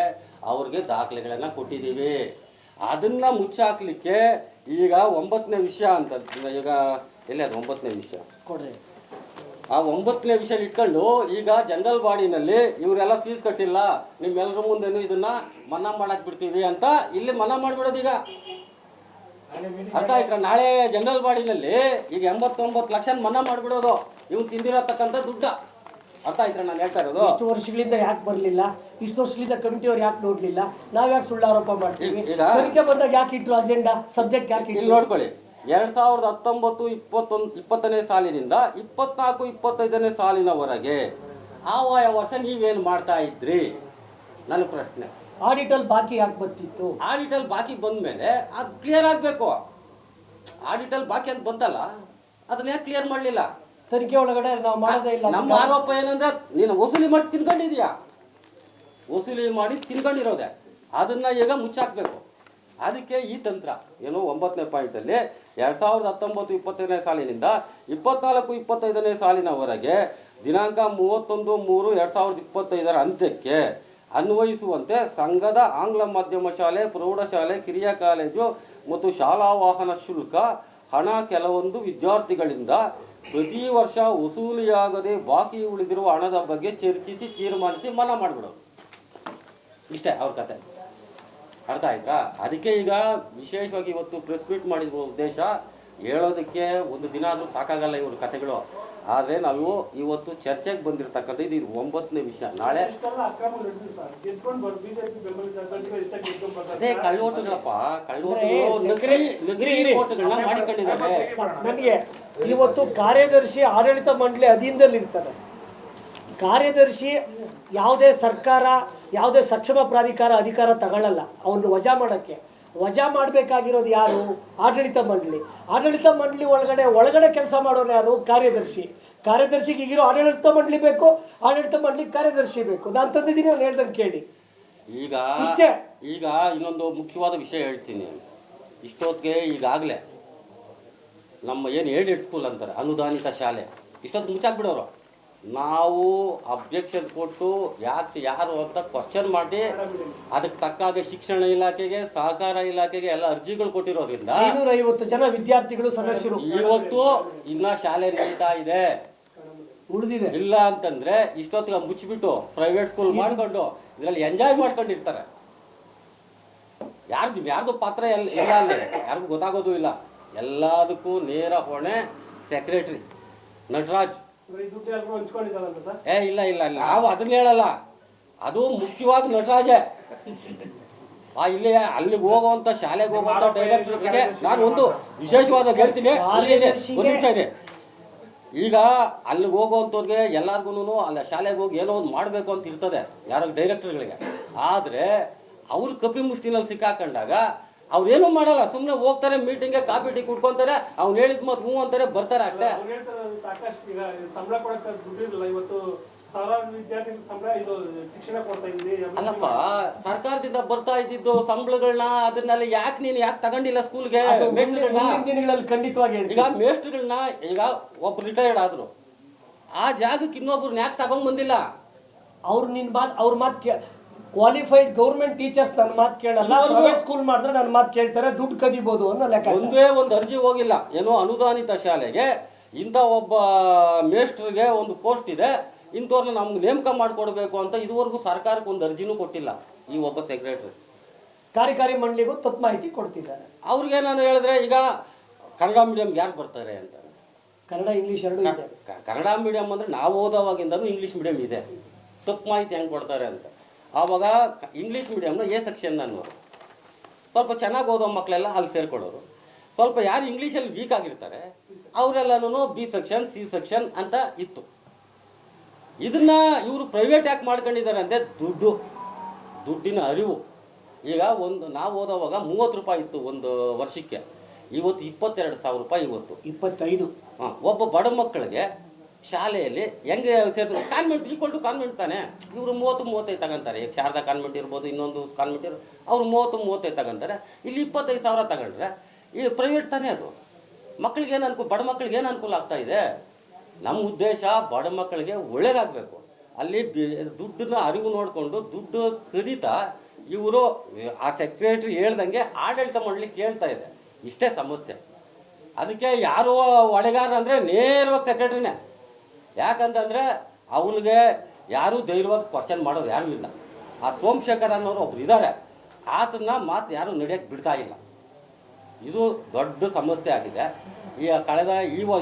Speaker 2: ಅವ್ರಿಗೆ ದಾಖಲೆಗಳನ್ನು ಕೊಟ್ಟಿದ್ದೀವಿ. ಅದನ್ನು ಮುಚ್ಚಾಕ್ಲಿಕ್ಕೆ ಈಗ 9ನೇ ವಿಷಯ ಅಂತ, ಈಗ ಎಲ್ಲಿ ಅದು 9ನೇ ವಿಷಯ
Speaker 1: ಕೊಡ್ರಿ.
Speaker 2: ಆ 9ನೇ ವಿಷಯ ಇಟ್ಕೊಂಡು ಈಗ ಜನರಲ್ ಬಾಡಿನಲ್ಲಿ ಇವರೆಲ್ಲ ಫೀಸ್ ಕಟ್ಟಿಲ್ಲ, ನಿಮ್ಮೆಲ್ಲರ ಮುಂದೆನೂ ಇದನ್ನ ಮನ್ನಾ ಮಾಡಕ್ ಬಿಡ್ತೀವಿ ಅಂತ ಇಲ್ಲಿ ಮನ್ನಾ ಮಾಡಿಬಿಡೋದು. ಈಗ ಅರ್ಥ ಆಯ್ತಾ? ನಾಳೆ ಜನರಲ್ ಬಾಡಿನಲ್ಲಿ ಈಗ 89 ಲಕ್ಷ ಮನ್ನಾ ಮಾಡಿಬಿಡೋದು, ಇವ್ನು ತಿಂದಿರತಕ್ಕಂಥ ದುಡ್ಡ. ಅರ್ಥ ಆಯ್ತಾ ನಾನು ಹೇಳ್ತಾ ಇರೋದು?
Speaker 1: ಇಷ್ಟು ವರ್ಷಗಳಿಂದ ಯಾಕೆ ಬರಲಿಲ್ಲ, ಇಷ್ಟು ವರ್ಷಗಳಿಂದ ಕಮಿಟಿಯವ್ರು ಯಾಕೆ ನೋಡ್ಲಿಲ್ಲ, ನಾವ್ ಯಾಕೆ ಸುಳ್ಳು ಆರೋಪ ಮಾಡ್ತೀವಿ? ತನಿಖೆ ಬಂದಾಗ ಯಾಕೆ ಇಟ್ರು ಅಜೆಂಡಾ, ಸಬ್ಜೆಕ್ಟ್ ಯಾಕೆ
Speaker 2: ಇಲ್ಲಿ ನೋಡ್ಕೊಳ್ಳಿ, 2019-20ನೇ ಸಾಲಿನಿಂದ 24-25ನೇ ಸಾಲಿನವರೆಗೆ ಆಯಾ ವರ್ಷ ನೀವೇನು ಮಾಡ್ತಾ ಇದ್ರಿ? ನನ್ನ ಪ್ರಶ್ನೆ.
Speaker 1: ಆಡಿಟಲ್ ಬಾಕಿ ಯಾಕೆ ಬರ್ತಿತ್ತು?
Speaker 2: ಆಡಿಟಲ್ ಬಾಕಿ ಬಂದ್ಮೇಲೆ ಅದು ಕ್ಲಿಯರ್ ಆಗಬೇಕು. ಆಡಿಟಲ್ ಬಾಕಿ ಅಂತ ಬಂತಲ್ಲ, ಅದನ್ನ ಯಾಕೆ ಕ್ಲಿಯರ್ ಮಾಡಲಿಲ್ಲ?
Speaker 1: ತನಿಖೆ ಒಳಗಡೆ ನಾವು ಮಾಡೋದೇ ಇಲ್ಲ.
Speaker 2: ನಮ್ಮ ಆರೋಪ ಏನಂದ್ರೆ ನೀನು ವಸೂಲಿ ಮಾಡಿ ತಿನ್ಕೊಂಡಿದೀಯಾ, ವಸೂಲಿ ಮಾಡಿ ತಿನ್ಕೊಂಡಿರೋದೆ, ಅದನ್ನ ಈಗ ಮುಚ್ಚಾಕ್ಬೇಕು. ಅದಕ್ಕೆ ಈ ತಂತ್ರ ಏನು 9ನೇ ಪಾಯಿಂಟಲ್ಲಿ 2019-20ನೇ ಸಾಲಿನಿಂದ 24-25ನೇ ಸಾಲಿನವರೆಗೆ ದಿನಾಂಕ 31-3-2025 ಅಂತ್ಯಕ್ಕೆ ಅನ್ವಯಿಸುವಂತೆ ಸಂಘದ ಆಂಗ್ಲ ಮಾಧ್ಯಮ ಶಾಲೆ, ಪ್ರೌಢಶಾಲೆ, ಕಿರಿಯ ಕಾಲೇಜು ಮತ್ತು ಶಾಲಾ ವಾಹನ ಶುಲ್ಕ ಹಣ ಕೆಲವೊಂದು ವಿದ್ಯಾರ್ಥಿಗಳಿಂದ ಪ್ರತಿ ವರ್ಷ ವಸೂಲಿಯಾಗದೆ ಬಾಕಿ ಉಳಿದಿರುವ ಹಣದ ಬಗ್ಗೆ ಚರ್ಚಿಸಿ ತೀರ್ಮಾನಿಸಿ ಮನ್ನಾ ಮಾಡಿಬಿಡೋದು. ಇಷ್ಟೇ ಅವ್ರ ಕತೆ. ಅರ್ಥ ಆಯ್ತಾ? ಅದಕ್ಕೆ ಈಗ ವಿಶೇಷವಾಗಿ ಇವತ್ತು ಪ್ರೆಸ್ ಮೀಟ್ ಮಾಡಿರುವ ಉದ್ದೇಶ ಹೇಳೋದಕ್ಕೆ ಒಂದು ದಿನ ಆದರೂ ಸಾಕಾಗಲ್ಲ ಇವ್ರ ಕತೆಗಳು. ಆದರೆ ನಾವು ಇವತ್ತು ಚರ್ಚೆಗೆ ಬಂದಿರತಕ್ಕಂಥ ಇದು 9ನೇ ವಿಷಯ. ನಾಳೆ ಅದೇ ಕಳ್ಳೋಟುಗಳಪ್ಪ, ಕಳ್ಳೋಟುಗಳನ್ನ ಮಾಡಿಕೊಂಡಿದ್ದಾರೆ.
Speaker 1: ನನಗೆ ಇವತ್ತು ಕಾರ್ಯದರ್ಶಿ ಆಡಳಿತ ಮಂಡಳಿ ಅಧೀನದಲ್ಲಿ ಇರ್ತಾರೆ. ಕಾರ್ಯದರ್ಶಿ ಯಾವುದೇ ಸರ್ಕಾರ, ಯಾವುದೇ ಸಕ್ಷಮ ಪ್ರಾಧಿಕಾರ ಅಧಿಕಾರ ತಗೊಳ್ಳಲ್ಲ ಅವ್ರನ್ನ ವಜಾ ಮಾಡೋಕ್ಕೆ. ವಜಾ ಮಾಡಬೇಕಾಗಿರೋದು ಯಾರು? ಆಡಳಿತ ಮಂಡಳಿ. ಆಡಳಿತ ಮಂಡಳಿ ಒಳಗಡೆ ಕೆಲಸ ಮಾಡೋರು ಯಾರು? ಕಾರ್ಯದರ್ಶಿ. ಕಾರ್ಯದರ್ಶಿಗೆ ಈಗಿರೋ ಆಡಳಿತ ಮಂಡಳಿ ಬೇಕು, ಆಡಳಿತ ಮಂಡಳಿ ಕಾರ್ಯದರ್ಶಿ ಬೇಕು. ನಾನು ತಂದಿದ್ದೀನಿ, ಅವ್ನು ಹೇಳ್ದಂಗೆ ಕೇಳಿ.
Speaker 2: ಈಗ
Speaker 1: ಇಷ್ಟೇ.
Speaker 2: ಈಗ ಇನ್ನೊಂದು ಮುಖ್ಯವಾದ ವಿಷಯ ಹೇಳ್ತೀನಿ. ಇಷ್ಟೊತ್ತಿಗೆ ಈಗಾಗಲೇ ನಮ್ಮ ಏನು ಏಡೆಡ್ ಸ್ಕೂಲ್ ಅಂತಾರೆ, ಅನುದಾನಿತ ಶಾಲೆ, ಇಷ್ಟೊತ್ತು ಮುಚ್ಚಾಕ್ಬಿಡೋರು. ನಾವು ಅಬ್ಜೆಕ್ಷನ್ ಕೊಟ್ಟು ಯಾರು ಅಂತ ಕ್ವಶನ್ ಮಾಡಿ ಅದಕ್ಕೆ ತಕ್ಕಾಗ ಶಿಕ್ಷಣ ಇಲಾಖೆಗೆ, ಸಹಕಾರ ಇಲಾಖೆಗೆ ಎಲ್ಲ ಅರ್ಜಿಗಳು ಕೊಟ್ಟಿರೋದ್ರಿಂದ
Speaker 1: 550 ಜನ ವಿದ್ಯಾರ್ಥಿಗಳು ಸದಸ್ಯರು
Speaker 2: ಇವತ್ತು ಇನ್ನ ಶಾಲೆ ನಡೀತಾ ಇದೆ.
Speaker 1: ಉಳಿದಿದೆ
Speaker 2: ಇಲ್ಲ ಅಂತಂದ್ರೆ ಇಷ್ಟೊತ್ತಿಗೆ ಮುಚ್ಚಿಬಿಟ್ಟು ಪ್ರೈವೇಟ್ ಸ್ಕೂಲ್ ಮಾಡ್ಕೊಂಡು ಇದರಲ್ಲಿ ಎಂಜಾಯ್ ಮಾಡ್ಕೊಂಡಿರ್ತಾರೆ. ಯಾರ್ದು ಪಾತ್ರ ಇಲ್ಲ ಅಂದ್ರೆ ಯಾರಿಗೂ ಗೊತ್ತಾಗೋದು ಇಲ್ಲ. ಎಲ್ಲದಕ್ಕೂ ನೇರ ಹೊಣೆ ಸೆಕ್ರೆಟರಿ ನಟರಾಜ್. ಇಲ್ಲ ಇಲ್ಲ ಇಲ್ಲ, ನಾವು ಅದನ್ನ ಹೇಳಲ್ಲ, ಅದು ಮುಖ್ಯವಾಗಿ ನಟರಾಜೇ. ಇಲ್ಲಿ ಅಲ್ಲಿಗೆ ಹೋಗುವಂತ ಶಾಲೆಗೆ ಹೋಗುವಂತ ಡೈರೆಕ್ಟರ್ಗೆ ನಾನು ಒಂದು ವಿಶೇಷವಾದ ಹೇಳ್ತೀನಿ. ಒಂದು ನಿಮಿಷ ಇದೆ. ಈಗ ಅಲ್ಲಿಗೆ ಹೋಗುವಂಥವ್ರಿಗೆ ಎಲ್ಲರಿಗೂ ಅಲ್ಲಿ ಶಾಲೆಗೆ ಹೋಗಿ ಏನೋ ಒಂದು ಮಾಡಬೇಕು ಅಂತ ಇರ್ತದೆ ಯಾರೋ ಡೈರೆಕ್ಟರ್ಗಳಿಗೆ. ಆದರೆ ಅವ್ರು ಕಪಿ ಮುಷ್ಟಿನಲ್ಲಿ ಸಿಕ್ಕಾಕೊಂಡಾಗ ಅವ್ರೇನು ಮಾಡಲ್ಲ, ಸುಮ್ಮನೆ ಹೋಗ್ತಾರೆ, ಮೀಟಿಂಗ್ಗೆ ಕಾಫಿ ಟೀ ಕುಡ್ಕೊಂತಾರೆ, ಅವ್ನು ಹೇಳಿದ ಮತ್ತೆ ಹ್ಞೂ ಅಂತಾರೆ, ಬರ್ತಾರೆ ಅಷ್ಟೇ.
Speaker 3: ಸಾಕಷ್ಟು ಈಗ ಸಂಬಳ ಕೊಡಕ್ಕೆ ದುಡ್ಡಿರಲ್ಲ. ಇವತ್ತು ಸಾವಿರಾರು ವಿದ್ಯಾರ್ಥಿ ಸಂಬಳ ಇದು ಶಿಕ್ಷಣ ಕೊಡ್ತಾ ಇದ್ದೀವಿ.
Speaker 2: ಅಲ್ಲಪ್ಪ, ಸರ್ಕಾರದಿಂದ ಬರ್ತಾ ಇದ್ದಿದ್ದು ಸಂಬಳಗಳನ್ನ ಅದನ್ನೆಲ್ಲ ಯಾಕೆ ತಗೊಂಡಿಲ್ಲ ಸ್ಕೂಲ್ಗೆ?
Speaker 1: ಖಂಡಿತವಾಗಿ
Speaker 2: ಈಗ ಮೇಸ್ಟ್ರುಗಳನ್ನ ಈಗ ಒಬ್ರು ರಿಟೈರ್ಡ್ ಆದ್ರು, ಆ ಜಾಗಕ್ಕೆ ಇನ್ನೊಬ್ರನ್ನ ಯಾಕೆ ತಗೊಂಡ್ ಬಂದಿಲ್ಲ?
Speaker 1: ಅವ್ರ ಮಾತು ಕ್ವಾಲಿಫೈಡ್ ಗೌರ್ಮೆಂಟ್ ಟೀಚರ್ಸ್ ನನ್ನ ಮಾತು ಕೇಳಲ್ಲ, ಪ್ರೈವೇಟ್ ಸ್ಕೂಲ್ ಮಾಡಿದ್ರೆ ನನ್ನ ಮಾತು ಕೇಳ್ತಾರೆ, ದುಡ್ಡು ಕದಿಬಹುದು ಅನ್ನೋ ಲೆಕ್ಕ.
Speaker 2: ಒಂದೇ ಒಂದು ಅರ್ಜಿ ಹೋಗಿಲ್ಲ. ಏನೋ ಅನುದಾನಿತ ಶಾಲೆಗೆ ಇಂಥ ಒಬ್ಬ ಮೇಸ್ಟ್ರಿಗೆ ಒಂದು ಪೋಸ್ಟ್ ಇದೆ, ಇಂಥವ್ರನ್ನ ನಮ್ಗೆ ನೇಮಕ ಮಾಡಿಕೊಡ್ಬೇಕು ಅಂತ ಇದುವರೆಗೂ ಸರ್ಕಾರಕ್ಕೆ ಒಂದು ಅರ್ಜಿನೂ ಕೊಟ್ಟಿಲ್ಲ ಈ ಒಬ್ಬ ಸೆಕ್ರೆಟರಿ.
Speaker 1: ಕಾರ್ಯಕಾರಿ ಮಂಡಳಿಗೂ ತಪ್ಪು ಮಾಹಿತಿ ಕೊಡ್ತಿದ್ದಾರೆ.
Speaker 2: ಅವ್ರಿಗೆ ನಾನು ಹೇಳಿದ್ರೆ ಈಗ ಕನ್ನಡ ಮೀಡಿಯಂಗೆ ಯಾರು ಬರ್ತಾರೆ ಅಂತ.
Speaker 1: ಕನ್ನಡ ಇಂಗ್ಲೀಷ್ ಎರಡೂ ಇದೆ.
Speaker 2: ಕನ್ನಡ ಮೀಡಿಯಂ ಅಂದರೆ ನಾವು ಓದೋವಾಗಿಂದನೂ ಇಂಗ್ಲೀಷ್ ಮೀಡಿಯಂ ಇದೆ. ತಪ್ಪು ಮಾಹಿತಿ ಹೆಂಗೆ ಕೊಡ್ತಾರೆ ಅಂತ. ಆವಾಗ ಇಂಗ್ಲೀಷ್ ಮೀಡಿಯಮ್ನ ಎ ಸೆಕ್ಷನ್ ಅನ್ನೋರು, ಸ್ವಲ್ಪ ಚೆನ್ನಾಗಿ ಓದೋ ಮಕ್ಕಳೆಲ್ಲ ಅಲ್ಲಿ ಸೇರ್ಕೊಳ್ಳೋರು. ಸ್ವಲ್ಪ ಯಾರು ಇಂಗ್ಲೀಷಲ್ಲಿ ವೀಕ್ ಆಗಿರ್ತಾರೆ ಅವರೆಲ್ಲನೂ ಬಿ ಸೆಕ್ಷನ್, ಸಿ ಸೆಕ್ಷನ್ ಅಂತ ಇತ್ತು. ಇದನ್ನ ಇವರು ಪ್ರೈವೇಟ್ ಯಾಕೆ ಮಾಡ್ಕೊಂಡಿದ್ದಾರೆ ಅಂದರೆ ದುಡ್ಡಿನ ಅರಿವು. ಈಗ ನಾವು ಓದೋವಾಗ 30 ರೂಪಾಯಿ ಇತ್ತು ಒಂದು ವರ್ಷಕ್ಕೆ, ಇವತ್ತು 22,000 ರೂಪಾಯಿ. ಇವತ್ತು
Speaker 1: 25.
Speaker 2: ಒಬ್ಬ ಬಡ ಮಕ್ಕಳಿಗೆ ಶಾಲೆಯಲ್ಲಿ ಹೆಂಗೆ ಸೇರಿಸ ಕಾನ್ವೆಂಟ್ ಈಕ್ವಲ್ ಟು ಕಾನ್ವೆಂಟ್ ತಾನೆ. ಇವರು 30-35 ತಗೊಂತಾರೆ. ಈಗ ಶಾರದಾ ಕಾನ್ವೆಂಟ್ ಇರ್ಬೋದು, ಇನ್ನೊಂದು ಕಾನ್ವೆಂಟ್ ಅವ್ರು 30-35 ತಗೊಂತಾರೆ. ಇಲ್ಲಿ 25,000 ತಗೊಂಡ್ರೆ ಈ ಪ್ರೈವೇಟ್ ತಾನೇ ಅದು. ಮಕ್ಕಳಿಗೆ ಏನು ಅನುಕೂಲ, ಬಡ ಮಕ್ಕಳಿಗೆ ಏನು ಅನುಕೂಲ ಆಗ್ತಾ ಇದೆ? ನಮ್ಮ ಉದ್ದೇಶ ಬಡ ಮಕ್ಕಳಿಗೆ ಒಳ್ಳೇದಾಗಬೇಕು. ಅಲ್ಲಿ ದುಡ್ಡನ್ನ ಅರಿವು ನೋಡಿಕೊಂಡು ದುಡ್ಡು ಕದೀತಾ ಇವರು ಆ ಸೆಕ್ರೆಟ್ರಿ ಹೇಳ್ದಂಗೆ ಆಡಳಿತ ಮಾಡಲಿಕ್ಕೆ ಹೇಳ್ತಾ ಇದೆ. ಇಷ್ಟೇ ಸಮಸ್ಯೆ. ಅದಕ್ಕೆ ಯಾರು ಹೊಣೆಗಾರ ಅಂದರೆ ನೇರವಾಗಿ ಸೆಕ್ರೆಟ್ರಿನೇ. ಯಾಕಂತಂದರೆ ಅವನಿಗೆ ಯಾರೂ ಧೈರ್ಯವಾಗಿ ಕ್ವಶನ್ ಮಾಡೋರು ಯಾರೂ ಇಲ್ಲ. ಆ ಸೋಮಶೇಖರ್ ಅನ್ನೋರು ಒಬ್ರು ಇದ್ದಾರೆ, ಆತನ ಮಾತು ಯಾರೂ ನಡೆಯೋಕ್ಕೆ ಬಿಡ್ತಾ ಇಲ್ಲ. ಇದು ದೊಡ್ಡ ಸಮಸ್ಯೆ ಆಗಿದೆ. ಕಳೆದ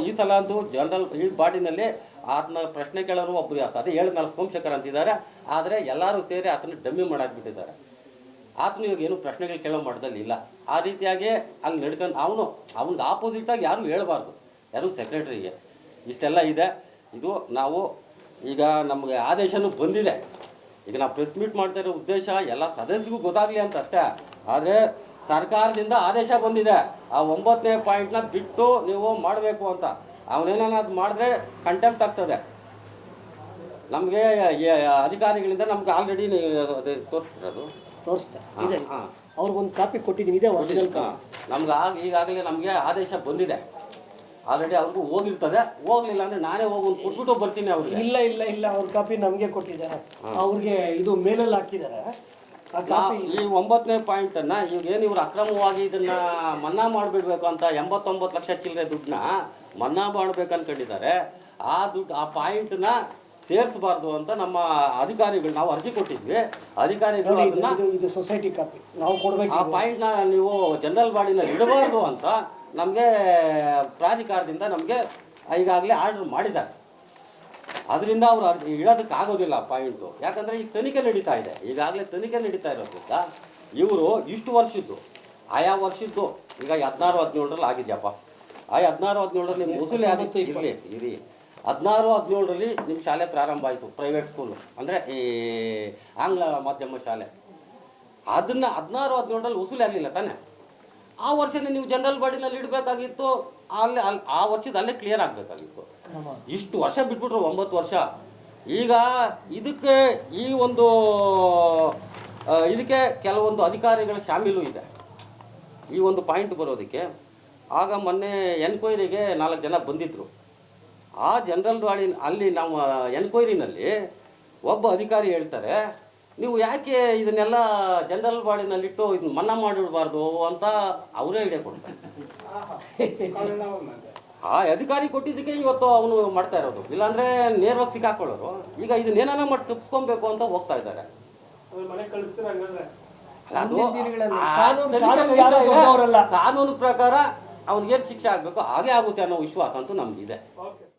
Speaker 2: ಈ ಸಲ ಅಂತೂ ಜನರಲ್ ಈ ಬಾಡಿನಲ್ಲಿ ಆತನ ಪ್ರಶ್ನೆ ಕೇಳೋರು ಒಬ್ಬರು ಅದೇ ಹೇಳಿದ್ನಲ್ಲ ಸೋಮಶೇಖರ್ ಅಂತಿದ್ದಾರೆ. ಆದರೆ ಎಲ್ಲರೂ ಸೇರಿ ಆತನ ಡಮ್ಮಿ ಮಾಡಾಕ್ಬಿಟ್ಟಿದ್ದಾರೆ. ಆತನು ಇವಾಗ ಏನು ಪ್ರಶ್ನೆಗಳು ಕೇಳೋ ಮಟ್ಟದಲ್ಲಿ ಇಲ್ಲ. ಆ ರೀತಿಯಾಗಿ ಅಲ್ಲಿ ನಡ್ಕೊಂಡು ಅವನಿಗೆ ಆಪೋಸಿಟಾಗಿ ಯಾರೂ ಹೇಳಬಾರ್ದು, ಯಾರು ಸೆಕ್ರೆಟ್ರಿಗೆ. ಇಷ್ಟೆಲ್ಲ ಇದೆ. ಇದು ನಾವು ಈಗ ನಮಗೆ ಆದೇಶನೂ ಬಂದಿದೆ. ಈಗ ನಾವು ಪ್ರೆಸ್ ಮೀಟ್ ಮಾಡ್ತಾ ಇರೋ ಉದ್ದೇಶ ಎಲ್ಲ ಸದಸ್ಯರಿಗೂ ಗೊತ್ತಾಗಲಿ ಅಂತ ಅಷ್ಟೇ. ಆದರೆ ಸರ್ಕಾರದಿಂದ ಆದೇಶ ಬಂದಿದೆ, ಆ 9ನೇ ಪಾಯಿಂಟ್ನ ಬಿಟ್ಟು ನೀವು ಮಾಡಬೇಕು ಅಂತ. ಅವನೇನಾದ್ರು ಮಾಡಿದ್ರೆ ಕಂಟೆಂಪ್ಟ್ ಆಗ್ತದೆ. ನಮಗೆ ಅಧಿಕಾರಿಗಳಿಂದ ನಮ್ಗೆ ಆಲ್ರೆಡಿ ತೋರಿಸ್ತಿರೋದು
Speaker 1: ತೋರಿಸ್ತಾ ಇದೆ. ಅವ್ರಿಗೊಂದು ಕಾಪಿ ಕೊಟ್ಟಿದ್ದೀನಿ, ಇದೆ ಒರಿಜಿನಲ್ ಕಾಪಿ.
Speaker 2: ನಮ್ಗೆ ಈಗಾಗಲೇ ನಮಗೆ ಆದೇಶ ಬಂದಿದೆ, ಆಲ್ರೆಡಿ ಅವ್ರಿಗೂ ಹೋಗಿರ್ತದೆ. ಹೋಗ್ಲಿಲ್ಲ ಅಂದರೆ ನಾನೇ ಹೋಗಿ ಒಂದು ಕೊಟ್ಬಿಟ್ಟು ಬರ್ತೀನಿ ಅವ್ರಿಗೆ.
Speaker 1: ಇಲ್ಲ ಇಲ್ಲ ಇಲ್ಲ, ಅವ್ರ ಕಾಪಿ ನಮಗೆ ಕೊಟ್ಟಿದ್ದಾರೆ, ಅವ್ರಿಗೆ ಇದು ಮೇಲಲ್ಲಿ ಹಾಕಿದ್ದಾರೆ ಆ ಕಾಪಿ.
Speaker 2: ಈ 9ನೇ ಪಾಯಿಂಟನ್ನು ಇವಾಗೇನು ಇವರು ಅಕ್ರಮವಾಗಿ ಇದನ್ನು ಮನ್ನಾ ಮಾಡಿಬಿಡ್ಬೇಕು ಅಂತ 89 ಲಕ್ಷ ಚಿಲ್ಲರೆ ದುಡ್ಡನ್ನ ಮನ್ನಾ ಮಾಡ್ಬೇಕು ಅನ್ಕೊಂಡಿದ್ದಾರೆ. ಆ ದುಡ್ಡು ಆ ಪಾಯಿಂಟ್ನ ಸೇರಿಸಬಾರ್ದು ಅಂತ ನಮ್ಮ ಅಧಿಕಾರಿಗಳು ನಾವು ಅರ್ಜಿ ಕೊಟ್ಟಿದ್ವಿ. ಅಧಿಕಾರಿಗಳು ಅದನ್ನ
Speaker 1: ಇದು ಸೊಸೈಟಿ ಕಾಪಿ ನಾವು ಕೊಡಬೇಕು. ಆ
Speaker 2: ಪಾಯಿಂಟ್ನ ನೀವು ಜನರಲ್ ಬಾಡಿನಲ್ಲಿ ಇಡಬಾರ್ದು ಅಂತ ನಮಗೆ ಪ್ರಾಧಿಕಾರದಿಂದ ನಮಗೆ ಈಗಾಗಲೇ ಆರ್ಡರ್ ಮಾಡಿದ್ದಾರೆ. ಅದರಿಂದ ಅವರು ಇಡೋದಕ್ಕಾಗೋದಿಲ್ಲ ಪಾಯಿಂಟು. ಯಾಕಂದರೆ ಈಗ ತನಿಖೆ ನಡೀತಾ ಇದೆ, ಈಗಾಗಲೇ ತನಿಖೆ ನಡೀತಾ ಇರೋದ್ರಿಂದ ಇವರು ಇಷ್ಟು ವರ್ಷದ್ದು ಆಯಾ ವರ್ಷದ್ದು ಈಗ 16-17ರಲ್ಲಿ ಆಗಿದೆಯಪ್ಪ. ಆ 16-17ರಲ್ಲಿ ನಿಮ್ಮ ವಸೂಲಿ ಆಗುತ್ತೆ. ಇರಿ 16-17ರಲ್ಲಿ ನಿಮ್ಮ ಶಾಲೆ ಪ್ರಾರಂಭ ಆಯಿತು, ಪ್ರೈವೇಟ್ ಸ್ಕೂಲು ಅಂದರೆ ಈ ಆಂಗ್ಲ ಮಾಧ್ಯಮ ಶಾಲೆ. ಅದನ್ನು 16-17ರಲ್ಲಿ ವಸೂಲಿ ಆಗಲಿಲ್ಲ ತಾನೇ. ಆ ವರ್ಷನೇ ನೀವು ಜನರಲ್ ಬಾಡಿನಲ್ಲಿ ಇಡಬೇಕಾಗಿತ್ತು. ಆ ವರ್ಷದ ಅಲ್ಲೇ ಕ್ಲಿಯರ್ ಆಗಬೇಕಾಗಿತ್ತು. ಇಷ್ಟು ವರ್ಷ ಬಿಟ್ಬಿಟ್ರು, 9 ವರ್ಷ. ಈಗ ಇದಕ್ಕೆ ಇದಕ್ಕೆ ಕೆಲವೊಂದು ಅಧಿಕಾರಿಗಳ ಶಾಮೀಲು ಇದೆ ಈ ಒಂದು ಪಾಯಿಂಟ್ ಬರೋದಕ್ಕೆ. ಆಗ ಮೊನ್ನೆ ಎನ್ಕ್ವೈರಿಗೆ 4 ಜನ ಬಂದಿದ್ದರು. ಆ ಜನರಲ್ ಬಾಡಿ ಅಲ್ಲಿ ನಮ್ಮ ಎನ್ಕ್ವೈರಿನಲ್ಲಿ ಒಬ್ಬ ಅಧಿಕಾರಿ ಹೇಳ್ತಾರೆ, ನೀವು ಯಾಕೆ ಇದನ್ನೆಲ್ಲ ಜನರಲ್ ಬಾಡಿನಲ್ಲಿಟ್ಟು ಇದನ್ನ ಮನ್ನಾ ಮಾಡಿಡಬಾರ್ದು ಅಂತ ಅವರೇ ಐಡಿಯಾ ಕೊಡ್ತಾರೆ. ಆ ಅಧಿಕಾರಿ ಕೊಟ್ಟಿದ್ದಕ್ಕೆ ಇವತ್ತು ಅವನು ಮಾಡ್ತಾ ಇರೋದು. ಇಲ್ಲಾಂದರೆ ನೇರವಾಗಿ ಸಿಕ್ಕಾಕೊಳ್ಳೋರು. ಈಗ ಇದನ್ನೇನ ಮಾಡಿ ತಪ್ಪಿಸ್ಕೊಬೇಕು ಅಂತ ಹೋಗ್ತಾ ಇದ್ದಾರೆ. ಕಾನೂನು ಪ್ರಕಾರ ಅವ್ನಿಗೇನು ಶಿಕ್ಷೆ ಆಗಬೇಕು ಹಾಗೆ ಆಗುತ್ತೆ ಅನ್ನೋ ವಿಶ್ವಾಸ ಅಂತೂ ನಮಗಿದೆ.